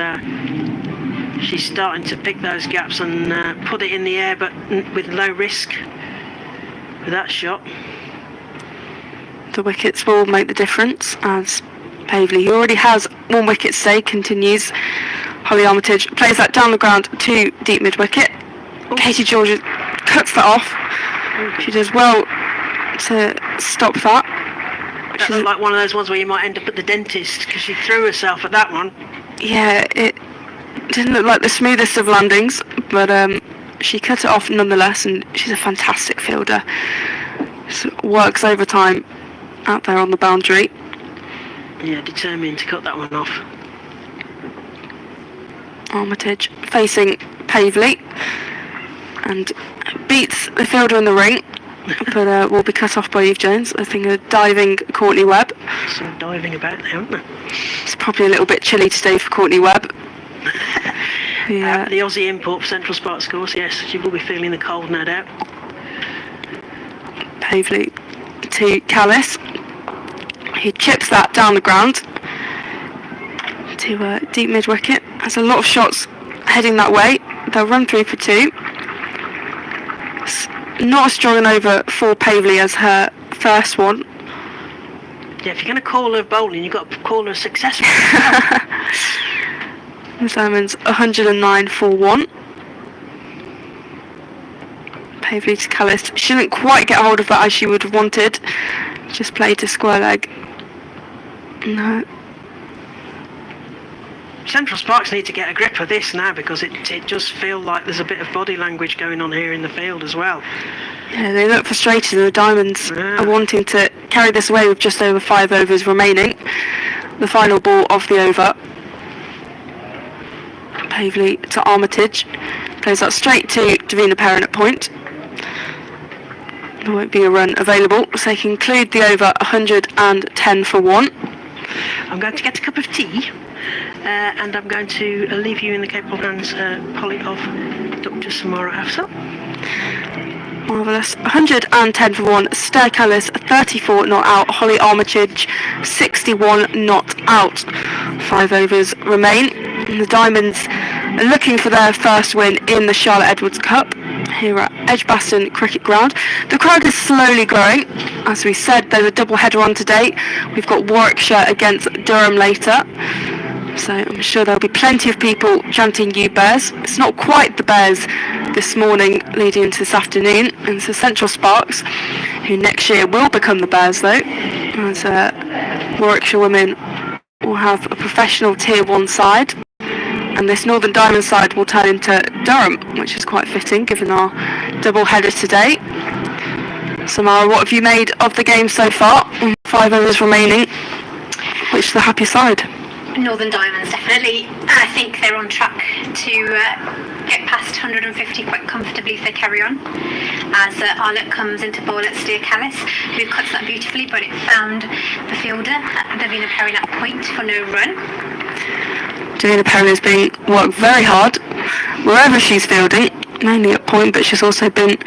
she's starting to pick those gaps and put it in the air, but with low risk with that shot. The wickets will make the difference, as Pavley, who already has 1 wicket today, continues. Holly Armitage plays that down the ground to deep mid wicket. Katie George cuts that off. She does well to stop that. That looked like one of those ones where you might end up at the dentist, because she threw herself at that one. Yeah, it didn't look like the smoothest of landings, but she cut it off nonetheless, and she's a fantastic fielder. So works overtime out there on the boundary. Yeah, determined to cut that one off. Armitage facing Pavely and beats the fielder in the ring, but will be cut off by Eve Jones. I think a diving Courtney Webb. Some diving about there, aren't there? It's probably a little bit chilly today for Courtney Webb. The Aussie import for Central Sparks course, yes, she will be feeling the cold, no doubt. Pavely to Callis. He chips that down the ground to deep mid wicket. There's a lot of shots heading that way. They'll run through for 2. It's not as strong an over for Pavely as her first one. Yeah, if you're going to call her bowling, you've got to call her successful. The Diamonds 109 for 1. Pavely to Callis. She didn't quite get hold of that as she would have wanted. Just played to square leg. No. Central Sparks need to get a grip of this now, because it does feel like there's a bit of body language going on here in the field as well. Yeah, they look frustrated, and the Diamonds are wanting to carry this away with just over 5 overs remaining. The final ball of the over. Pavely to Armitage. Plays that straight to Davina Perrin at point. There won't be a run available, so they conclude the over 110 for 1. I'm going to get a cup of tea, and I'm going to leave you in the capable hands, Polly, of Dr. Samara Afsar. Marvellous. 110 for 1. Esther Callis 34 not out. Holly Armitage 61 not out. 5 overs remain. And the Diamonds are looking for their first win in the Charlotte Edwards Cup here at Edgbaston Cricket Ground. The crowd is slowly growing. As we said, there's a double header on today. We've got Warwickshire against Durham later. So I'm sure there'll be plenty of people chanting "You Bears." It's not quite the Bears this morning leading into this afternoon. And so Central Sparks, who next year will become the Bears though, as Warwickshire women will have a professional Tier 1 side. And this Northern Diamond side will turn into Durham, which is quite fitting given our double header today. Samara, what have you made of the game so far? 5 overs remaining. Which is the happy side? Northern Diamonds, definitely. I think they're on track to get past 150 quite comfortably if they carry on. As Arlett comes into bowl at Steer Callis, who cuts that beautifully, but it found the fielder, Davina Perrin, at point for no run. Davina Perrin has been worked very hard wherever she's fielding, mainly at point, but she's also been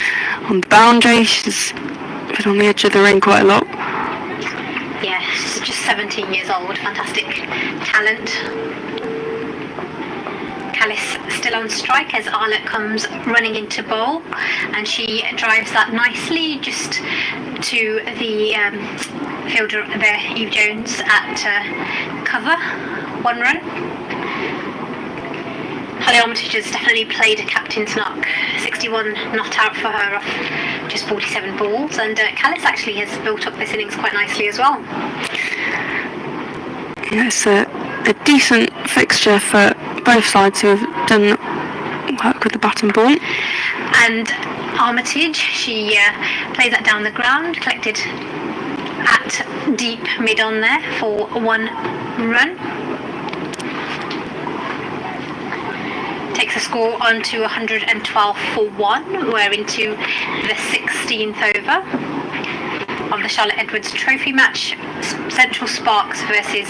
on the boundary. She's been on the edge of the ring quite a lot. Yeah, she's just 17 years old, fantastic talent. Callis still on strike as Arlett comes running into bowl, and she drives that nicely just to the fielder there, Eve Jones, at cover. 1 run. Holly Armitage has definitely played a captain's knock. 61 not out for her off just 47 balls, and Callis actually has built up this innings quite nicely as well. Yeah, it's a decent fixture for both sides who have done work with the bat and ball. And Armitage, she plays that down the ground, collected at deep mid on there for 1 run. Takes the score on to 112 for 1. We're into the 16th over of the Charlotte Edwards Trophy match. Central Sparks versus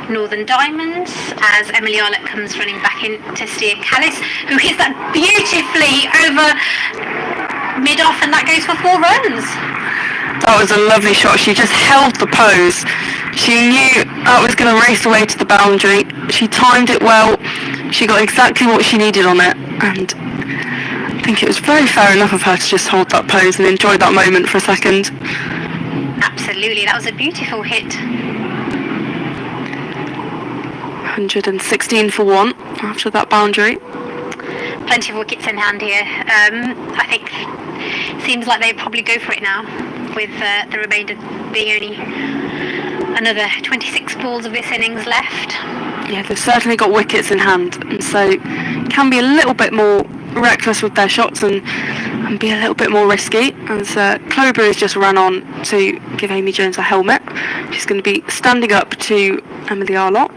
Northern Diamonds, as Emily Arlett comes running back in to Steer Callis, who hits that beautifully over mid-off, and that goes for 4 runs. That was a lovely shot. She just held the pose. She knew that was going to race away to the boundary. She timed it well. She got exactly what she needed on it, and I think it was very fair enough of her to just hold that pose and enjoy that moment for a second. Absolutely, that was a beautiful hit. 116 for 1 after that boundary. Plenty of wickets in hand here. I think seems like they probably go for it now, with the remainder being only another 26 balls of this innings left. Yeah, they've certainly got wickets in hand, and so can be a little bit more reckless with their shots and be a little bit more risky, as Clover has just run on to give Amy Jones a helmet. She's going to be standing up to Emily Arlott.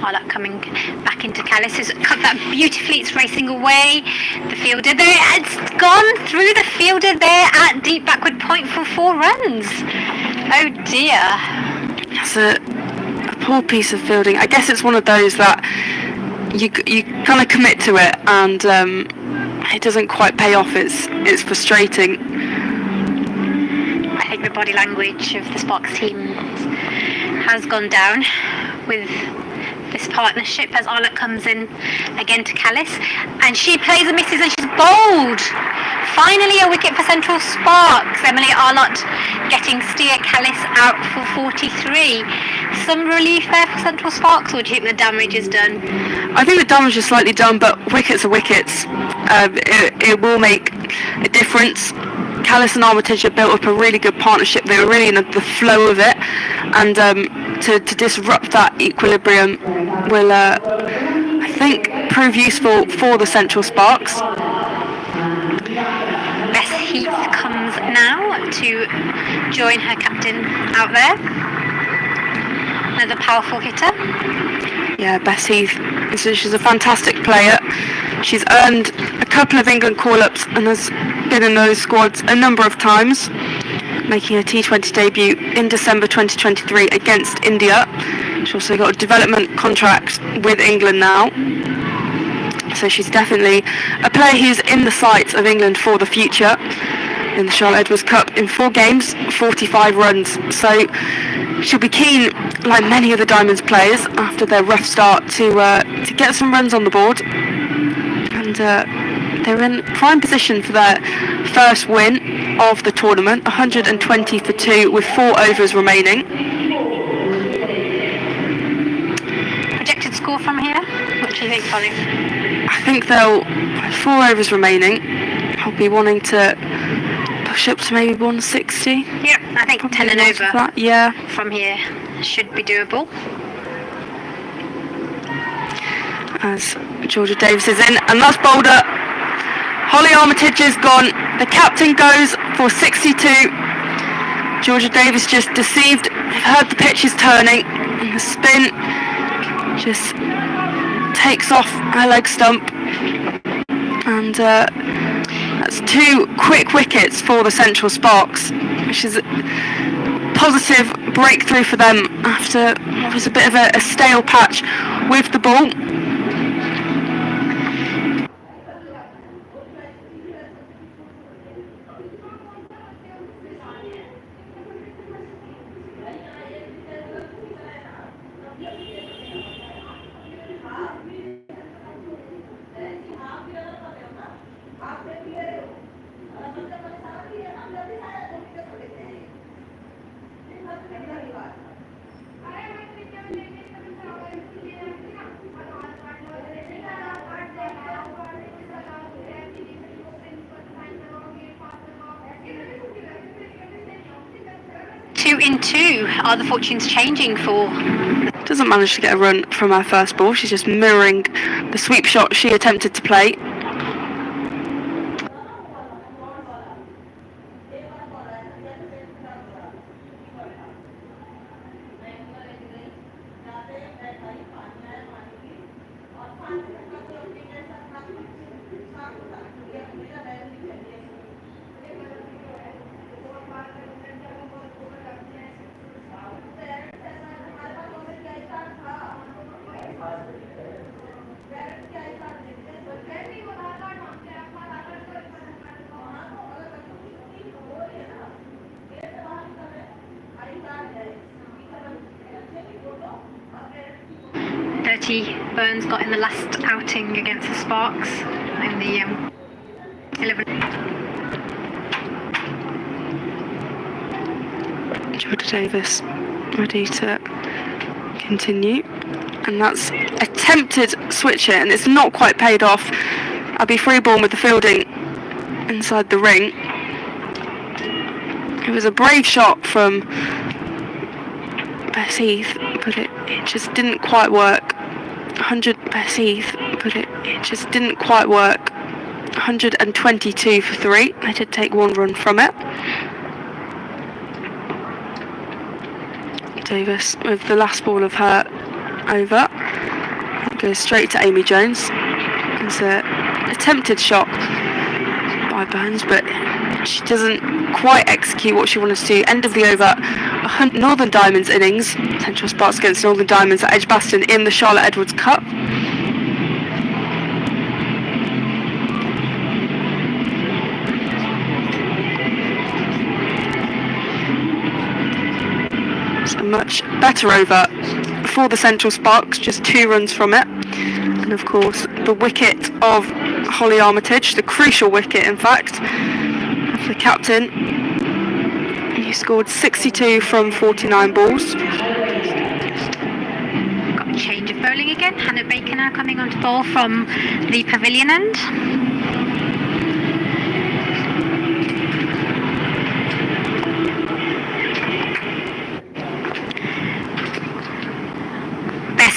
Arlott coming back into Callis, who's cut that beautifully. It's racing away. The fielder there, it's gone through the fielder there at deep backward point for 4 runs. Oh dear. That's a poor piece of fielding. I guess it's one of those that you kind of commit to it and it doesn't quite pay off. It's frustrating. I think the body language of the Sparks team has gone down with this partnership as Arlott comes in again to Callis, and she plays and misses and she's bowled. Finally a wicket for Central Sparks. Emily Arlott getting Steer Callis out for 43. Some relief there for Central Sparks, or do you think the damage is done? I think the damage is slightly done, but wickets are wickets. It will make a difference. Callis and Armitage have built up a really good partnership. They were really in the flow of it, and to disrupt that equilibrium will, I think, prove useful for the Central Sparks. Bess Heath comes now to join her captain out there. Another powerful hitter. Yeah, Bess Heath, she's a fantastic player. She's earned a couple of England call-ups and has been in those squads a number of times, making her T20 debut in December 2023 against India. She's also got a development contract with England now. So she's definitely a player who's in the sights of England for the future. In the Charlotte Edwards Cup in 4 games, 45 runs. So she'll be keen, like many of the Diamonds players, after their rough start to get some runs on the board. And they're in prime position for their first win of the tournament, 120 for 2 with 4 overs remaining. Projected score from here? What do you think, Colin? I think they'll, 4 overs remaining, I'll be wanting to push up to maybe 160. Yeah, I think 10 and over that. Yeah. from here should be doable. As Georgia Davis is in, and that's bowled up. Holly Armitage is gone. The captain goes for 62. Georgia Davis just deceived. They've heard the pitch is turning, and the spin just takes off her leg stump. And that's 2 quick wickets for the Central Sparks, which is a positive breakthrough for them after what was a bit of a stale patch with the ball. Two in 2. Are the fortunes changing for? Doesn't manage to get a run from her first ball. She's just mirroring the sweep shot she attempted to play. Burns got in the last outing against the Sparks in the 11. Georgia Davis ready to continue, and that's attempted switch it, and it's not quite paid off. I'll be free ball with the fielding inside the ring. It was a brave shot from Bess Heath, but it just didn't quite work. 100 Bess Heath, but it just didn't quite work. 122 for 3. I did take 1 run from it. Davis with the last ball of her over. goes straight to Amy Jones. It's an attempted shot by Burns, but she doesn't quite execute what she wanted to do. End of the over. Northern Diamonds innings. Central Sparks against Northern Diamonds at Edgbaston in the Charlotte Edwards Cup. It's a much better over for the Central Sparks, just 2 runs from it. And of course, the wicket of Holly Armitage, the crucial wicket in fact, of the captain. He scored 62 from 49 balls. Got a change of bowling again. Hannah Baker now coming on to bowl from the pavilion end.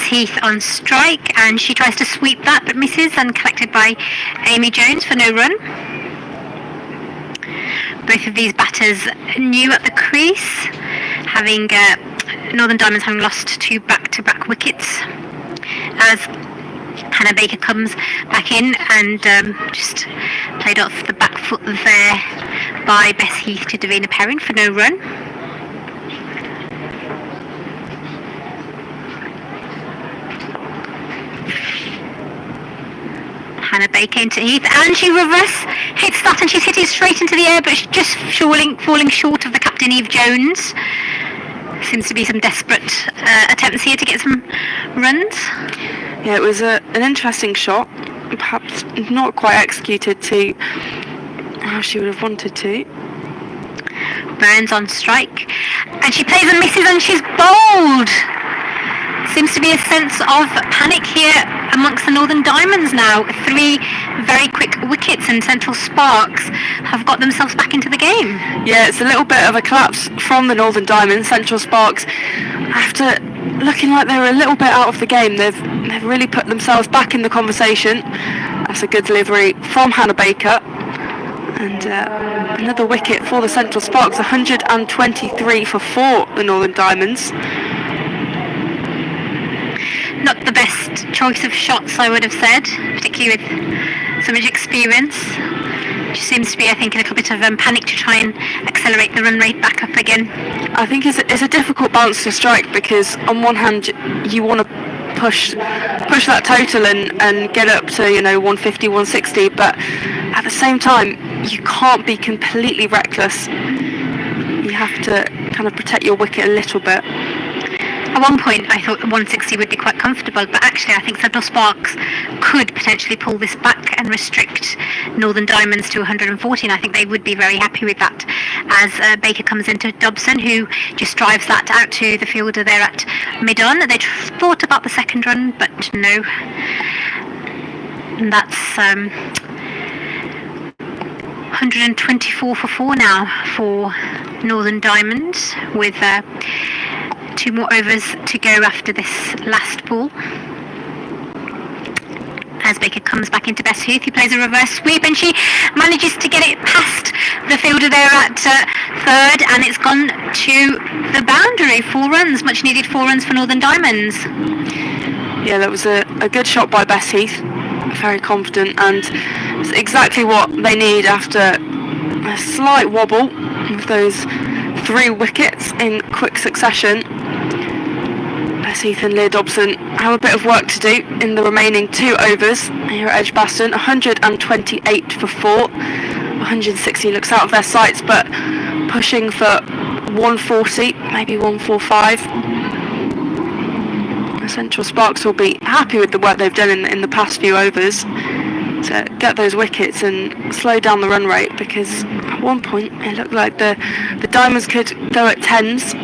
Heath on strike, and she tries to sweep that but misses, and collected by Amy Jones for no run. Both of these batters new at the crease, having Northern Diamonds having lost 2 back-to-back wickets, as Hannah Baker comes back in and just played off the back foot there by Bess Heath to Davina Perrin for no run. Hannah Baker into Heath, and she reverse hits that, and she's hitting straight into the air, but she's just falling short of the captain, Eve Jones. Seems to be some desperate attempts here to get some runs. Yeah, it was an interesting shot, perhaps not quite executed to how she would have wanted to. Burns on strike, and she plays and misses, and she's bowled. Seems to be a sense of panic here amongst the Northern Diamonds now. 3 very quick wickets, and Central Sparks have got themselves back into the game. Yeah, it's a little bit of a collapse from the Northern Diamonds. Central Sparks, after looking like they were a little bit out of the game, they've really put themselves back in the conversation. That's a good delivery from Hannah Baker. And another wicket for the Central Sparks, 123 for 4, the Northern Diamonds. Not the best choice of shots, I would have said, particularly with so much experience. She seems to be, I think, in a little bit of panic to try and accelerate the run rate back up again. I think it's a difficult balance to strike, because on one hand you want to push that total and get up to 150, 160, but at the same time you can't be completely reckless. You have to kind of protect your wicket a little bit. At one point I thought 160 would be quite comfortable, but actually I think Central Sparks could potentially pull this back and restrict Northern Diamonds to 140, and I think they would be very happy with that, as Baker comes into Dobson, who just drives that out to the fielder there at mid-on. They thought about the second run, but no. And that's 124 for 4 now for Northern Diamonds, with 2 more overs to go after this last ball. As Baker comes back into Bess Heath, he plays a reverse sweep, and she manages to get it past the fielder there at third, and it's gone to the boundary. 4 runs, much needed 4 runs for Northern Diamonds. Yeah, that was a good shot by Bess Heath, very confident, and it's exactly what they need after a slight wobble with those 3 wickets in quick succession. Bess Heath and Leah Dobson have a bit of work to do in the remaining 2 overs here at Edgbaston. 128 for 4, 160 looks out of their sights, but pushing for 140, maybe 145. The Central Sparks will be happy with the work they've done in the past few overs to get those wickets and slow down the run rate, because at one point it looked like the Diamonds could go at 10s.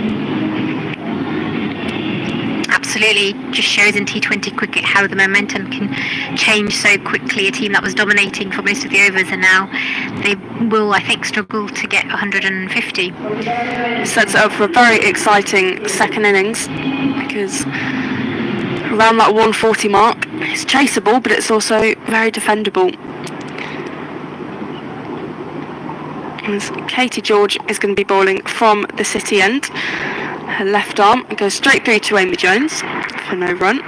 Absolutely, just shows in T20 cricket how the momentum can change so quickly. A team that was dominating for most of the overs, and now they will, I think, struggle to get 150. Sets it up for a very exciting second innings, because around that 140 mark, it's chaseable, but it's also very defendable. As Katie George is going to be bowling from the City end. Her left arm goes straight through to Amy Jones for no run.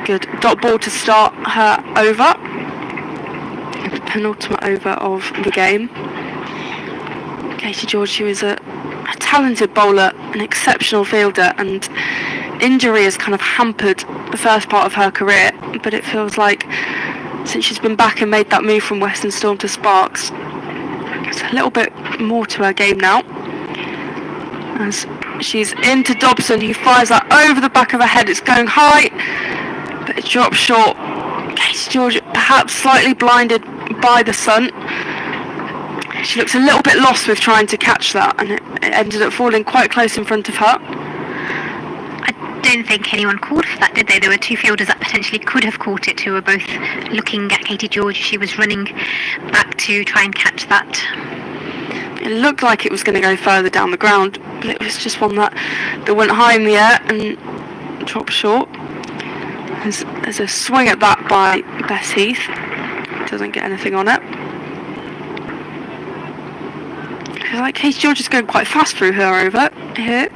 Good dot ball to start her over. The penultimate over of the game. Katie George, who is a talented bowler, an exceptional fielder, and injury has kind of hampered the first part of her career, but it feels like since she's been back and made that move from Western Storm to Sparks, there's a little bit more to her game now. As she's into Dobson, who fires that over the back of her head. It's going high, but it drops short. Katie George perhaps slightly blinded by the sun. She looks a little bit lost with trying to catch that, and it ended up falling quite close in front of her. I don't think anyone called for that, did they? There were two fielders that potentially could have caught it, who were both looking at Katie George. She was running back to try and catch that. It looked like it was going to go further down the ground, but it was just one that went high in the air and dropped short. There's a swing at that by Bess Heath. Doesn't get anything on it. I feel like Katie George is going quite fast through her over here.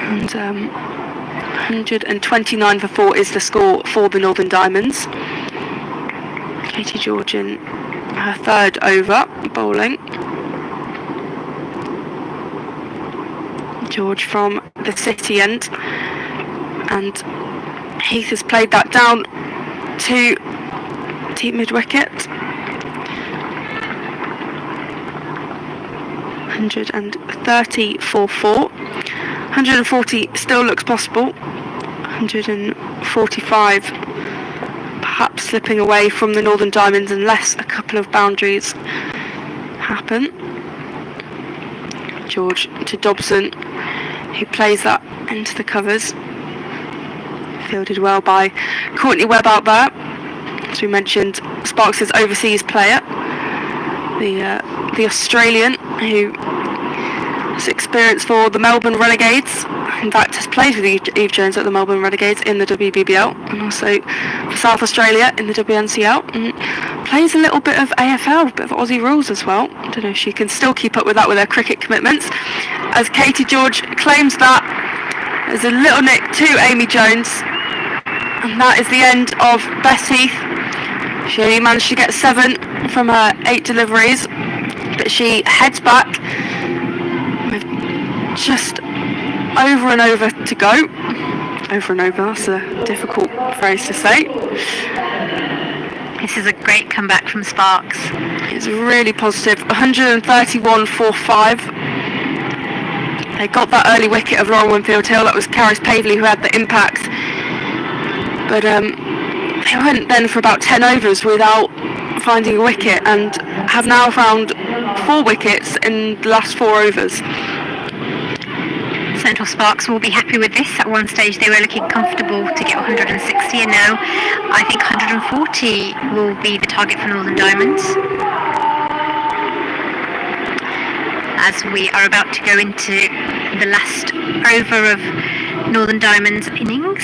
And 129 for 4 is the score for the Northern Diamonds. Katie George in her third over bowling. George from the City end, and Heath has played that down to deep mid wicket. 130 for 4. 140 still looks possible. 145 perhaps slipping away from the Northern Diamonds unless a couple of boundaries happen. George to Dobson, who plays that into the covers. Fielded well by Courtney Webb out there. As we mentioned, Sparks' overseas player, the Australian who has experience for the Melbourne Renegades. In fact, has played with Eve Jones at the Melbourne Renegades in the WBBL, and also for South Australia in the WNCL, and plays a little bit of AFL, a bit of Aussie rules as well. I don't know if she can still keep up with that with her cricket commitments. As Katie George claims that, there's a little nick to Amy Jones, and that is the end of Bess Heath. She only managed to get 7 from her 8 deliveries, but she heads back with just over and over to go. Over and over, that's a difficult phrase to say. This is a great comeback from Sparks. It's really positive. 131 for 5. They got that early wicket of Lauren Winfield Hill. That was Caris Pavley who had the impact. But they went then for about 10 overs without finding a wicket, and have now found 4 wickets in the last 4 overs. Central Sparks will be happy with this. At one stage they were looking comfortable to get 160, and now I think 140 will be the target for Northern Diamonds. As we are about to go into the last over of Northern Diamonds innings.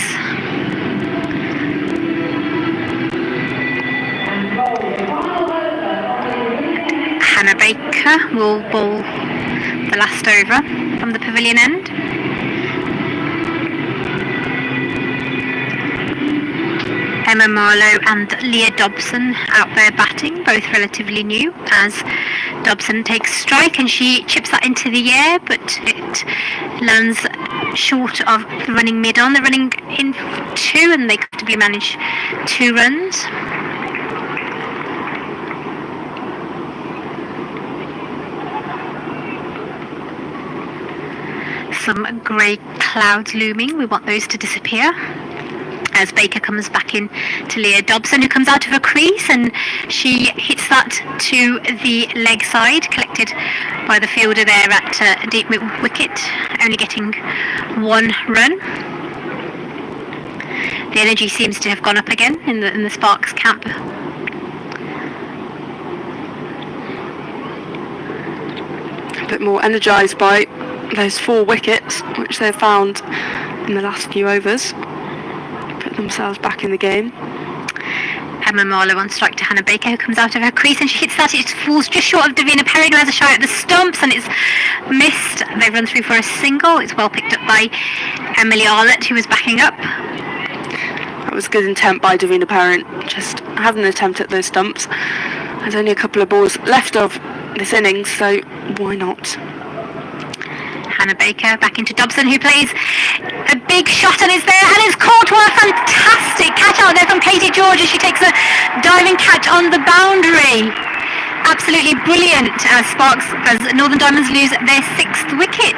Hannah Baker will bowl the last over from the pavilion end. Emma Marlowe and Leah Dobson out there batting, both relatively new, as Dobson takes strike and she chips that into the air, but it lands short of the running mid-on. They're running in 2 and they comfortably manage 2 runs. Some grey clouds looming. We want those to disappear. As Baker comes back in to Leah Dobson, who comes out of her crease, and she hits that to the leg side, collected by the fielder there at deep mid wicket, only getting 1 run. The energy seems to have gone up again in the Sparks camp. A bit more energised by those 4 wickets which they've found in the last few overs. Put themselves back in the game. Emma Marlowe on strike to Hannah Baker, who comes out of her crease and she hits that. It falls just short of Davina Perry, who has a shot at the stumps, and it's missed. They run through for a single. It's well picked up by Emily Arlett, who was backing up. That was good intent by Davina Parent, just having an attempt at those stumps. There's only a couple of balls left of this innings, so why not? Hannah Baker back into Dobson, who plays a big shot and is there, and it's caught. What a fantastic catch out there from Katie George as she takes a diving catch on the boundary. Absolutely brilliant as Northern Diamonds lose their 6th wicket.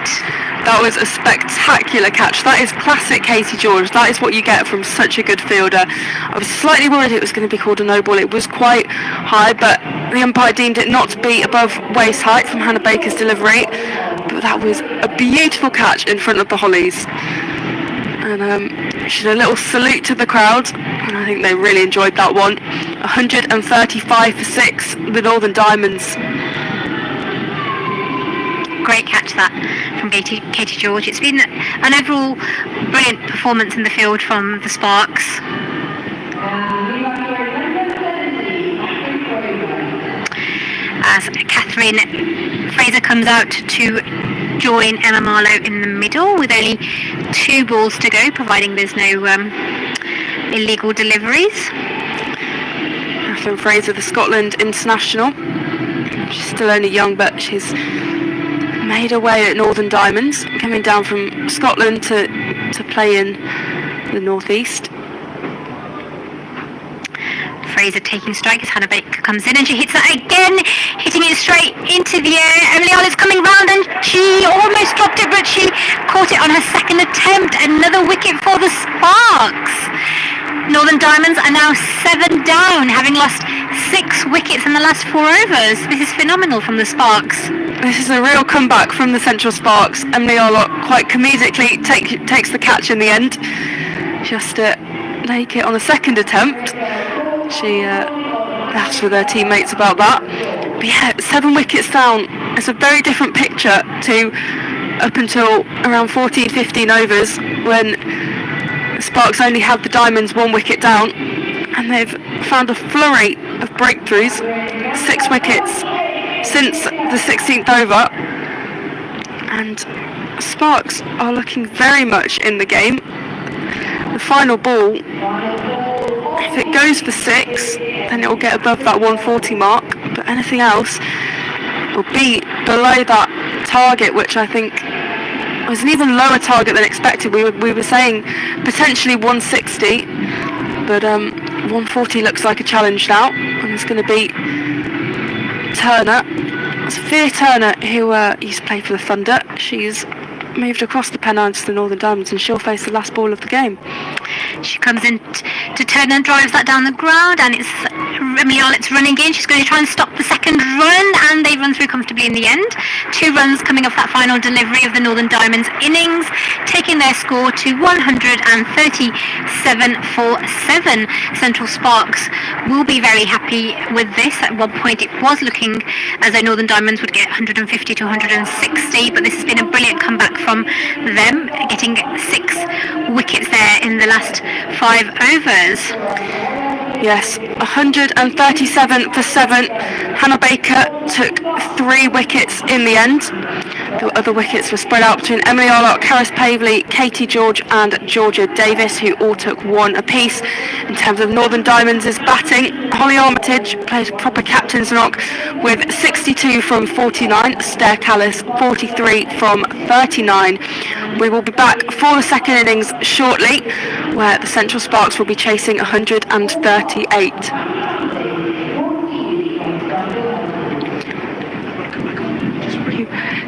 That was a spectacular catch. That is classic Katie George. That is what you get from such a good fielder. I was slightly worried it was going to be called a no ball. It was quite high, but the umpire deemed it not to be above waist height from Hannah Baker's delivery. But that was a beautiful catch in front of the Hollies. And she did a little salute to the crowd, and I think they really enjoyed that one. 135 for 6, the Northern Diamonds. Great catch that from Katie George. It's been an overall brilliant performance in the field from the Sparks. As Catherine Fraser comes out to join Emma Marlowe in the middle with only 2 balls to go, providing there's no illegal deliveries. Catherine Fraser, the Scotland international. She's still only young, but she's made her way at Northern Diamonds, coming down from Scotland to play in the northeast. Fraser taking strike as Hannah Baker comes in and she hits that again, hitting it straight into the air. Emily Olive's coming round and she almost dropped it, but she caught it on her 2nd attempt. Another wicket for the Sparks. Northern Diamonds are now 7 down, having lost 6 wickets in the last 4 overs. This is phenomenal from the Sparks. This is a real comeback from the Central Sparks. Emily Olive quite comedically takes the catch in the end. Just to take it on the 2nd attempt. She asked with her teammates about that. But yeah, 7 wickets down. It's a very different picture to up until around 14, 15 overs when Sparks only had the Diamonds 1 wicket down, and they've found a flurry of breakthroughs. 6 wickets since the 16th over, and Sparks are looking very much in the game. The final ball, if it goes for 6, then it will get above that 140 mark, but anything else will be below that target, which I think was an even lower target than expected. We were saying potentially 160, but 140 looks like a challenge now, and it's going to be Turner. Sophia Turner, who used to play for the Thunder. She's moved across the Pennines to the Northern Diamonds, and she'll face the last ball of the game. She comes in to Turner and drives that down the ground, and it's Emily Ollitt's running in. She's going to try and stop the 2nd run, and they run through comfortably in the end. 2 runs coming off that final delivery of the Northern Diamonds innings, taking their score to 137 for 7. Central Sparks will be very happy with this. At one point it was looking as though Northern Diamonds would get 150 to 160, but this has been a brilliant comeback from them, getting 6 wickets there in the last 5 overs. Yes, 137 for 7. Hannah Baker took 3 wickets in the end. The other wickets were spread out between Emily Orlock, Karis Pavley, Katie George and Georgia Davis, who all took 1 apiece. In terms of Northern Diamonds' batting, Holly Armitage played a proper captain's knock with 62 from 49, Stair Callis 43 from 39. We will be back for the 2nd innings shortly, where the Central Sparks will be chasing 138.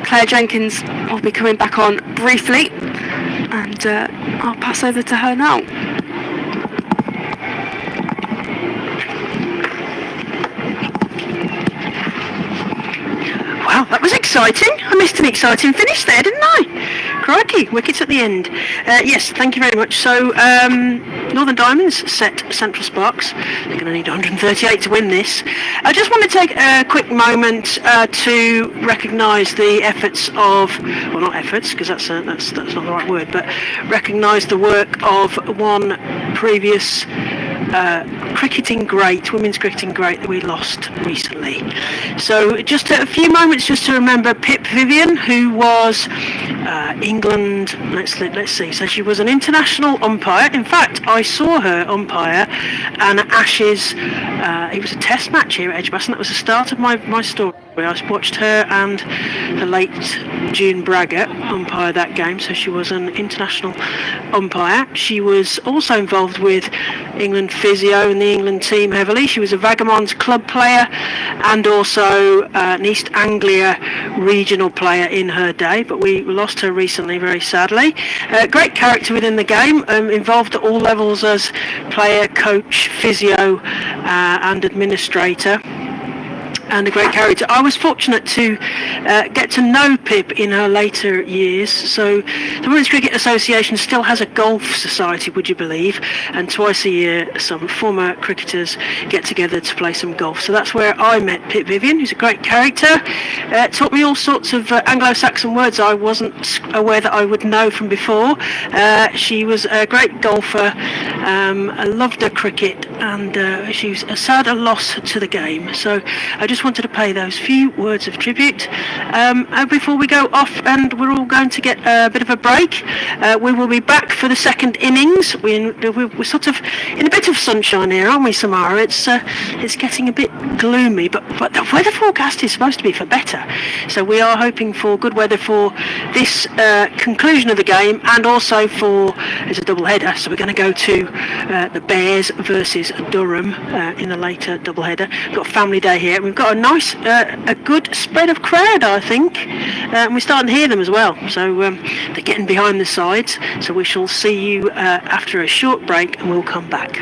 Claire Jenkins will be coming back on briefly, and I'll pass over to her now. Wow, that was exciting. I missed an exciting finish there, didn't I? Crikey, wickets at the end. Yes, thank you very much. So, Northern Diamonds set Central Sparks. They're going to need 138 to win this. I just want to take a quick moment to recognise the efforts of, well, not efforts, because that's not the right word, but recognise the work of one previous cricketing great, women's cricketing great that we lost recently. So just a few moments just to remember Pip Vivian, who was England. Let's see. So she was an international umpire. In fact, I saw her umpire an Ashes. It was a Test match here at Edgbaston. That was the start of my story. I watched her and the late June Braggett umpire that game, so she was an international umpire. She was also involved with England physio and the England team heavily. She was a Vagabonds club player and also an East Anglia regional player in her day, but we lost her recently, very sadly. Great character within the game, involved at all levels as player, coach, physio and administrator. And a great character. I was fortunate to get to know Pip in her later years. So the Women's Cricket Association still has a golf society, would you believe? And twice a year some former cricketers get together to play some golf. So that's where I met Pip Vivian, who's a great character. Taught me all sorts of Anglo-Saxon words I wasn't aware that I would know from before. She was a great golfer. I loved her cricket, and she was a sad loss to the game. So I just wanted to pay those few words of tribute before we go off, and we're all going to get a bit of a break. We will be back for the second innings. We're sort of in a bit of sunshine here, aren't we, Samara? It's getting a bit gloomy, but the weather forecast is supposed to be for better. So we are hoping for good weather for this conclusion of the game, and also for, it's a double header, so we're going to go to the Bears versus Durham in the later double header. We've got family day here. We've got a nice, a good spread of crowd, I think. And we're starting to hear them as well. So they're getting behind the sides. So we shall see you after a short break, and we'll come back.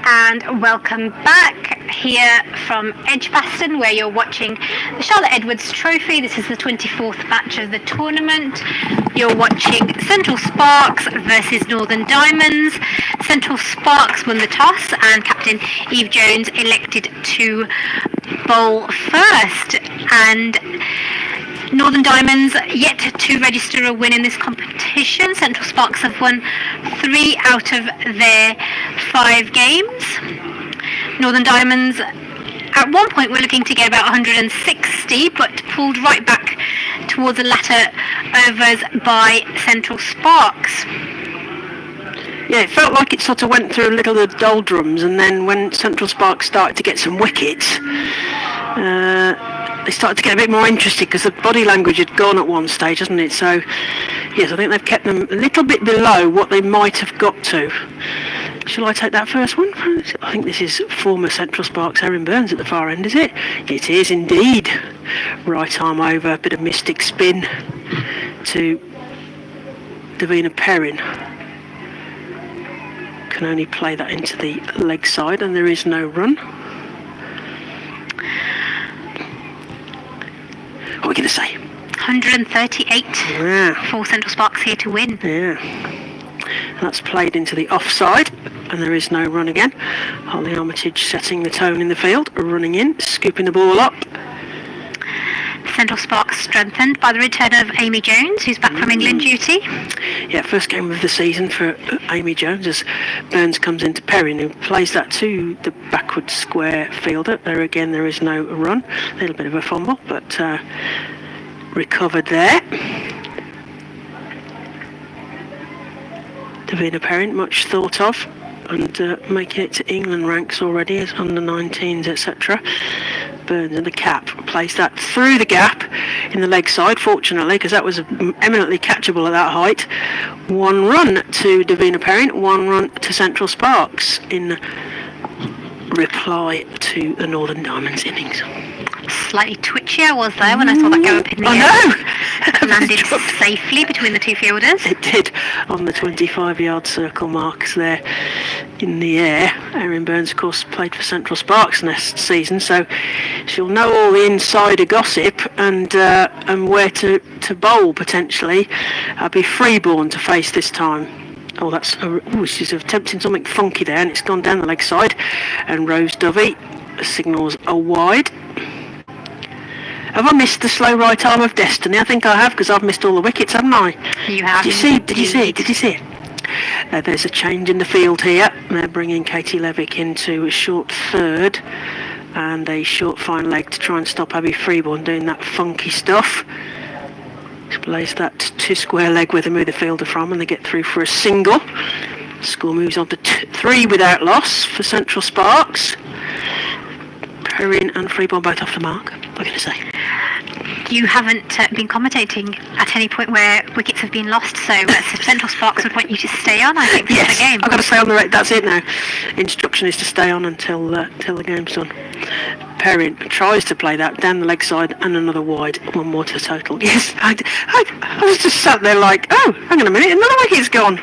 And welcome back here from Edgbaston, where you're watching the Charlotte Edwards Trophy. This is the 24th match of the tournament. You're watching Central Sparks versus Northern Diamonds. Central Sparks won the toss, and Captain Eve Jones elected to bowl first. And Northern Diamonds yet to register a win in this competition. Central Sparks have won 3 out of their 5 games. Northern Diamonds at one point were looking to get about 160, but pulled right back towards the latter overs by Central Sparks. Yeah, it felt like it sort of went through a little of the doldrums, and then when Central Sparks started to get some wickets, they started to get a bit more interested, because the body language had gone at one stage, hasn't it? So, yes, I think they've kept them a little bit below what they might have got to. Shall I take that first one? I think this is former Central Sparks Erin Burns at the far end, is it? It is indeed. Right arm over, a bit of mystic spin to Davina Perrin. Can only play that into the leg side, and there is no run. What are we going to say? 138 for Central Sparks here to win. Yeah. That's played into the offside, and there is no run again. Holly Armitage setting the tone in the field, running in, scooping the ball up. Central Sparks strengthened by the return of Amy Jones, who's back from England duty. Yeah, first game of the season for Amy Jones, as Burns comes into Perrin, who plays that to the backward square fielder. There again, there is no run. A little bit of a fumble, but recovered there. Davina Perrin, much thought of, and making it to England ranks already as under-19s, etc. Burns in the cap, plays that through the gap in the leg side, fortunately, because that was eminently catchable at that height. 1 run to Davina Perrin, 1 run to Central Sparks in reply to the Northern Diamonds innings. Slightly twitchy I was there when I saw that go up in the air. I know! Landed safely between the two fielders. It did, on the 25-yard circle marks there in the air. Erin Burns, of course, played for Central Sparks next season, so she'll know all the insider gossip and where to bowl, potentially. Abby Freeborn to face this time. Oh, she's attempting something funky there, and it's gone down the leg side. And Rose Dovey signals a wide. Have I missed the slow right arm of destiny? I think I have, because I've missed all the wickets, haven't I? You have. Did you see it? There's a change in the field here. They're bringing Katie Levick into a short third and a short fine leg to try and stop Abby Freeborn doing that funky stuff. She plays that 2 square leg where they move the fielder from, and they get through for a single. Score moves on to 3 without loss for Central Sparks. Perrin and Freeborn both off the mark. What are you going to say? You haven't been commentating at any point where wickets have been lost, so Central Sparks would want you to stay on, I think, for the game. I've got to stay on the that's it now. Instruction is to stay on until the game's done. Perrin tries to play that down the leg side and another wide, 1 more to total. Yes, I was just sat there like, oh, hang on a minute, another wicket's gone.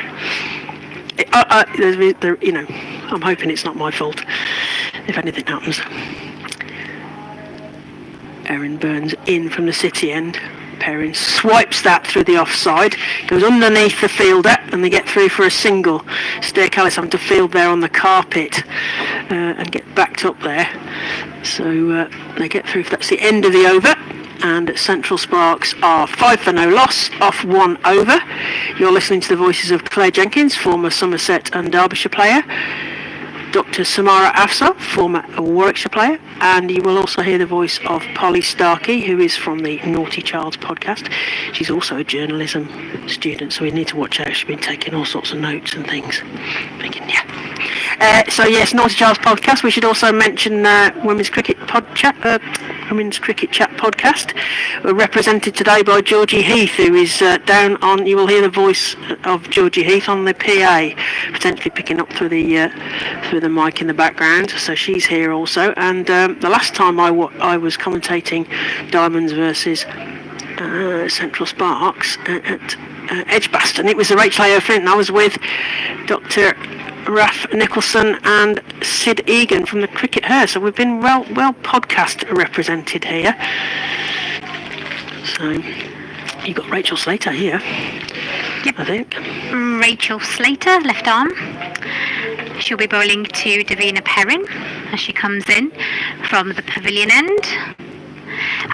I'm hoping it's not my fault if anything happens. Erin Burns in from the city end. Perrin swipes that through the offside, goes underneath the fielder, and they get through for a single. Stair Callis having to field there on the carpet and get backed up there. So they get through. That's the end of the over. and Central Sparks are 5 for no loss off 1 over. You're listening to the voices of Claire Jenkins, former Somerset and Derbyshire player, Dr. Samara Afsar, former Warwickshire player, and you will also hear the voice of Polly Starkey, who is from the Naughty Childs podcast. She's also a journalism student, so we need to watch her. She's been taking all sorts of notes and things. Thinking, yeah. So yes, Naughty Childs podcast. We should also mention Women's Cricket Chat podcast. We're represented today by Georgie Heath, who is down on. You will hear the voice of Georgie Heath on the PA, potentially picking up through the mic in the background. So she's here also. And the last time I was commentating Diamonds versus Central Sparks at Edgbaston, it was the Rachel A. Flint, and I was with Dr. Raf Nicholson and Sid Egan from the Cricket Her. So we've been well podcast represented here. So you've got Rachel Slater here. Yep. I think. Rachel Slater, left arm. She'll be bowling to Davina Perrin as she comes in from the pavilion end.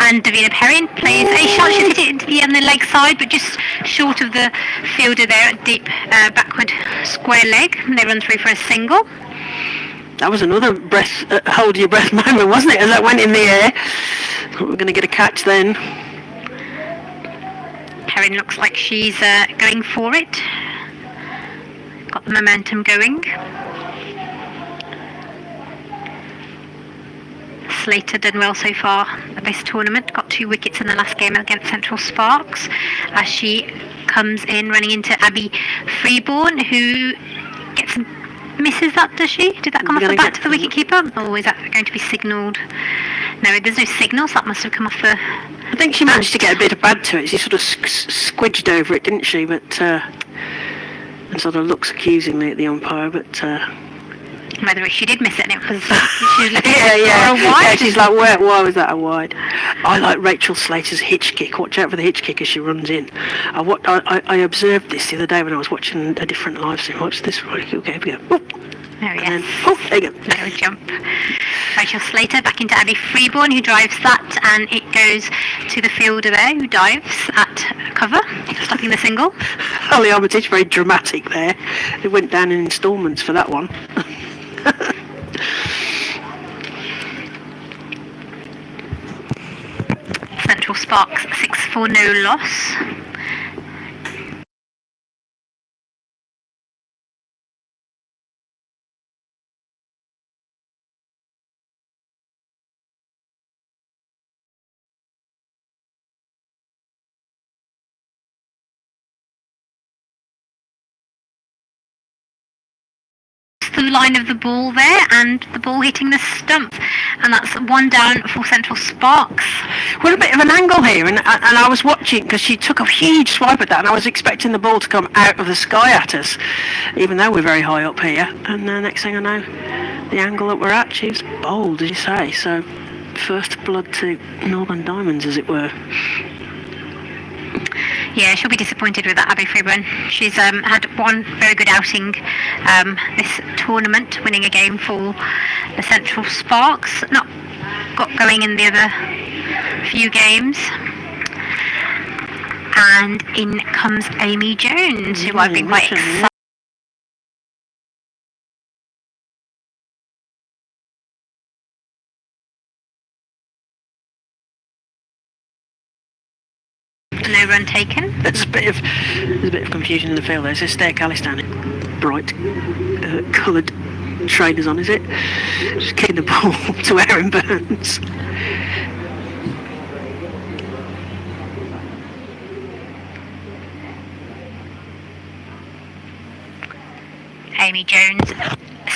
And Davina Perrin plays a shot. She's hit it into the leg side, but just short of the fielder there at deep backward square leg. And they run through for a single. That was another hold your breath moment, wasn't it, as that went in the air? We're going to get a catch then. Perrin looks like she's going for it. Got the momentum going. Slater done well so far at this tournament. Got 2 wickets in the last game against Central Sparks as she comes in running into Abby Freeborn, who misses that, does she? Did that come off the bat to the wicket keeper? Or is that going to be signalled? No, there's no signals. That must have come off the... I think she managed to get a bit of bad to it. She sort of squidged over it, didn't she? But and sort of looks accusingly at the umpire, but... Whether she did miss it and it was... She's like, yeah, she's like, why was that a wide? I like Rachel Slater's hitch kick. Watch out for the hitch kick as she runs in. I observed this the other day when I was watching a different live stream. Watch this. Right, okay, here we go. Oh. Oh, yes. There you go. No jump. Rachel Slater back into Abby Freeborn, who drives that, and it goes to the fielder there, who dives at cover, stopping the single. Holly Armitage, very dramatic there. It went down in instalments for that one. Central Sparks 6 for no loss. The line of the ball there, and the ball hitting the stump, and that's 1 down for Central Sparks. We're a bit of an angle here, and I was watching because she took a huge swipe at that, and I was expecting the ball to come out of the sky at us, even though we're very high up here. And next thing I know, the angle that we're at, she was bold, as you say. So first blood to Northern Diamonds, as it were. Yeah, she'll be disappointed with that, Abby Freeburn. She's had one very good outing this tournament, winning a game for the Central Sparks. Not got going in the other few games. And in comes Amy Jones, who I've been quite excited. No run taken. There's a bit of confusion in the field there. It says Stair Calistan, bright coloured trainers on, is it? Just kicking the ball to Erin Burns. Amy Jones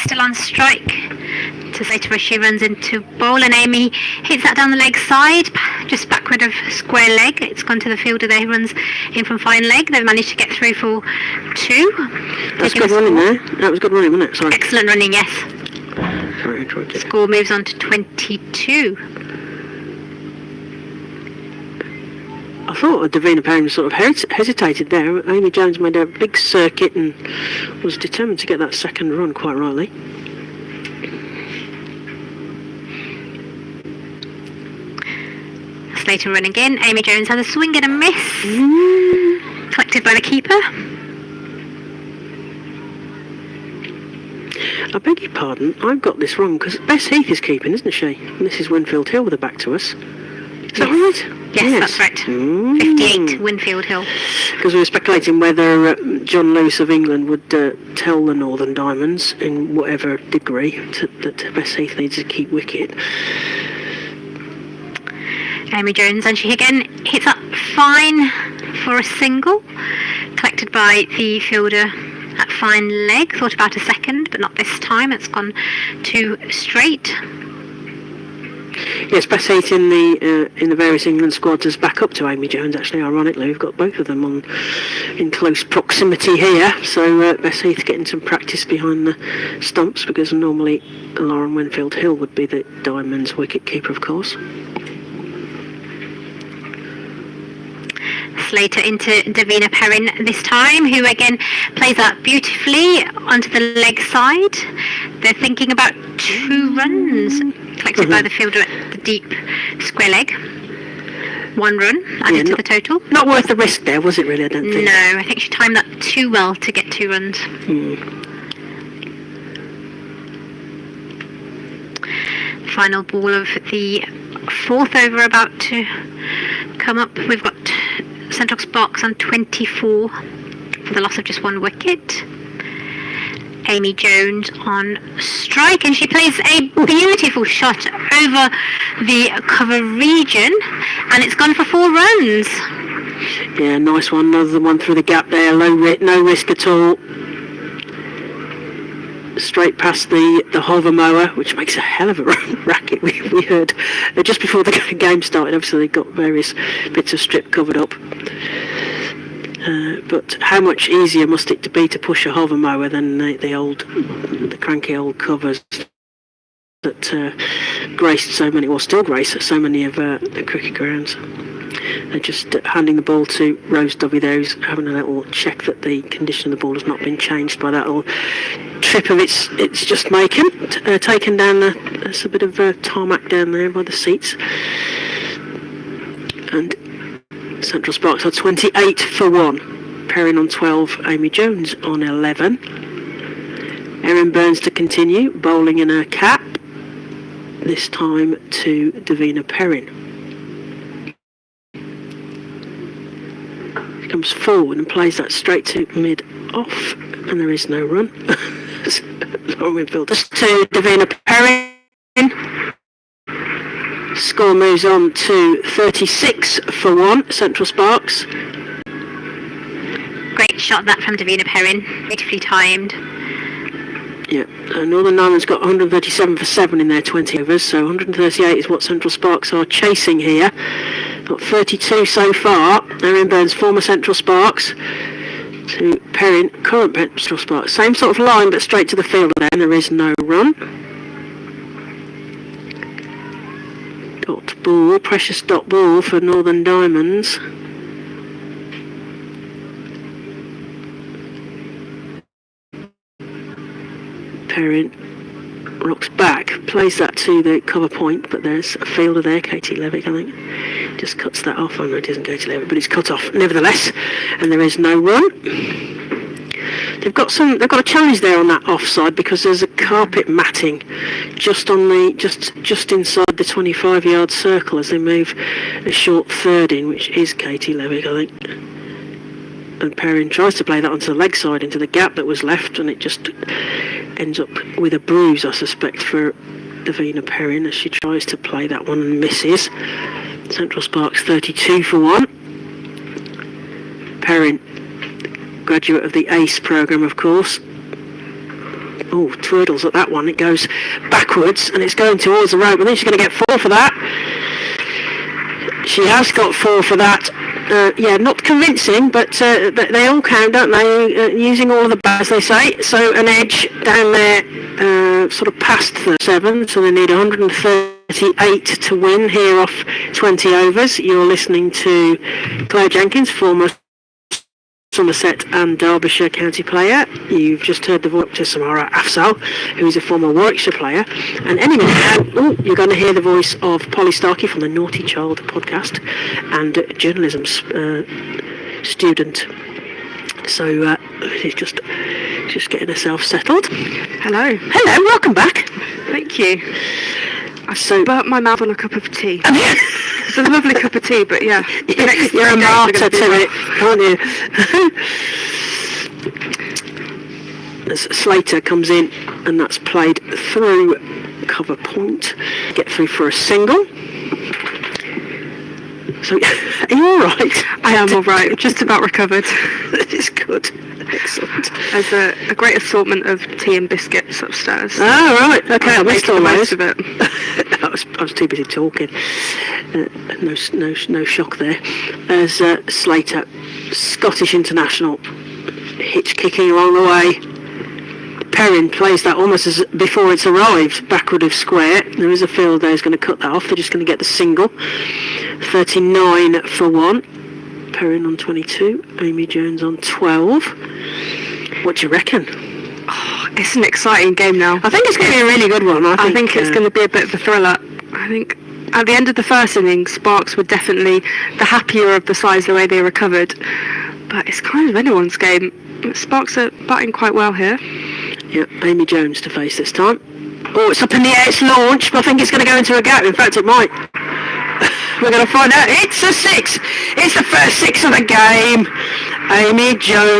still on strike to Slater as she runs into ball, and Amy hits that down the leg side, just backward of square leg. It's gone to the fielder there who runs in from fine leg. They've managed to get through for 2. That's good running there. That was good running, wasn't it? Sorry. Excellent running, yes. Sorry, I tried to. Score moves on to 22. I thought Davina Perrin sort of hesitated there. Amy Jones made a big circuit and was determined to get that second run, quite rightly. Slater run again. Amy Jones has a swing and a miss. Collected by the keeper. I beg your pardon, I've got this wrong, because Bess Heath is keeping, isn't she? And this is Winfield Hill with her back to us. Is that right? Yes, that's right. 58, Winfield Hill. Because we were speculating whether John Lewis of England would tell the Northern Diamonds, in whatever degree, that Bess Heath needs to keep wicket. Amy Jones, and she again hits up fine for a single. Collected by the fielder at fine leg. Thought about a second, but not this time. It's gone too straight. Yes, Bess Heath in the various England squads is back up to Amy Jones. Actually, ironically, we've got both of them in close proximity here. So Bess Heath getting some practice behind the stumps, because normally Lauren Winfield Hill would be the Diamonds wicket keeper, of course. Slater into Davina Perrin this time, who again plays that beautifully onto the leg side. They're thinking about 2 runs, collected by the fielder at the deep square leg. 1 run added to the total. Not worth the risk there, was it really? I don't think. No, I think she timed that too well to get 2 runs. Final ball of the 4th over about to come up. We've got Central Sparks on 24 for the loss of just 1 wicket. Amy Jones on strike, and she plays a beautiful shot over the cover region, and it's gone for 4 runs. Yeah, nice one. Another one through the gap there. No risk at all. Straight past the hover mower, which makes a hell of a racket. We heard just before the game started. Obviously, they got various bits of strip covered up. But how much easier must it be to push a hover mower than the cranky old covers that graced so many, or still grace so many of the cricket grounds? They're just handing the ball to Rose Dovey there, who's having a little check that the condition of the ball has not been changed by that little trip of it's just making. Taken down, there's a bit of tarmac down there by the seats. And Central Sparks are 28 for 1. Perrin on 12, Amy Jones on 11. Erin Burns to continue, bowling in her cap. This time to Davina Perrin. Comes forward and plays that straight to mid off, and there is no run. Lauren Winfield to Davina Perrin. Score moves on to 36 for 1, Central Sparks. Great shot that from Davina Perrin, beautifully timed. Yeah, Northern Diamonds got 137 for 7 in their 20 overs, so 138 is what Central Sparks are chasing here. Got 32 so far. Erin Burns, former Central Sparks, to Perrin, current Central Sparks. Same sort of line, but straight to the fielder there, and there is no run. Dot ball, precious dot ball for Northern Diamonds. Perrin rocks back, plays that to the cover point, but there's a fielder there, Katie Levick, I think. Just cuts that off. Oh no, it isn't Katie Levick, but it's cut off nevertheless, and there is no run. They've got a challenge there on that offside, because there's a carpet matting just on the just inside the 25-yard circle as they move a short third in, which is Katie Levick, I think. And Perrin tries to play that onto the leg side into the gap that was left, and it just ends up with a bruise, I suspect, for Davina Perrin as she tries to play that one and misses. Central Sparks 32 for 1. Perrin, graduate of the ACE programme, of course. Oh, twirls at that one. It goes backwards and it's going towards the rope. I think she's going to get 4 for that. She has got 4 for that. Yeah, not convincing, but they all count, don't they? Using all of the bats, they say. So an edge down there, sort of past the 7, so they need 138 to win here off 20 overs. You're listening to Claire Jenkins, former Somerset and Derbyshire county player. You've just heard the voice of Samara Afzal, who is a former Warwickshire player. And any minute now, you're going to hear the voice of Polly Starkey from the Naughty Child podcast and journalism student. So she's just getting herself settled. Hello. Hello, welcome back. Thank you. I burnt my mouth on a cup of tea. It's a lovely cup of tea, but yeah. You're a martyr to it, aren't you? As Slater comes in, and that's played through cover point. Get through for a single. So, are you all right? I am all right. Just about recovered. That is good. Excellent. There's a great assortment of tea and biscuits upstairs. Oh, right. Okay, I missed all most those. of it. I was too busy talking. No shock there. As Slater, Scottish international, hitch kicking along the way. Perrin plays that almost as before it's arrived, backward of square. There is a field there who's going to cut that off. They're just going to get the single. 39 for 1. Perrin on 22. Amy Jones on 12. What do you reckon? Oh, it's an exciting game now. I think it's going to be a really good one. I think it's going to be a bit of a thriller. I think at the end of the first innings, Sparks were definitely the happier of the sides the way they recovered. But it's kind of anyone's game. Sparks are batting quite well here. Yeah, Amy Jones to face this time. Oh, it's up in the air, it's launched, but I think it's going to go into a gap. In fact, it might. We're going to find out. It's a 6. It's the first 6 of the game. Amy Jones.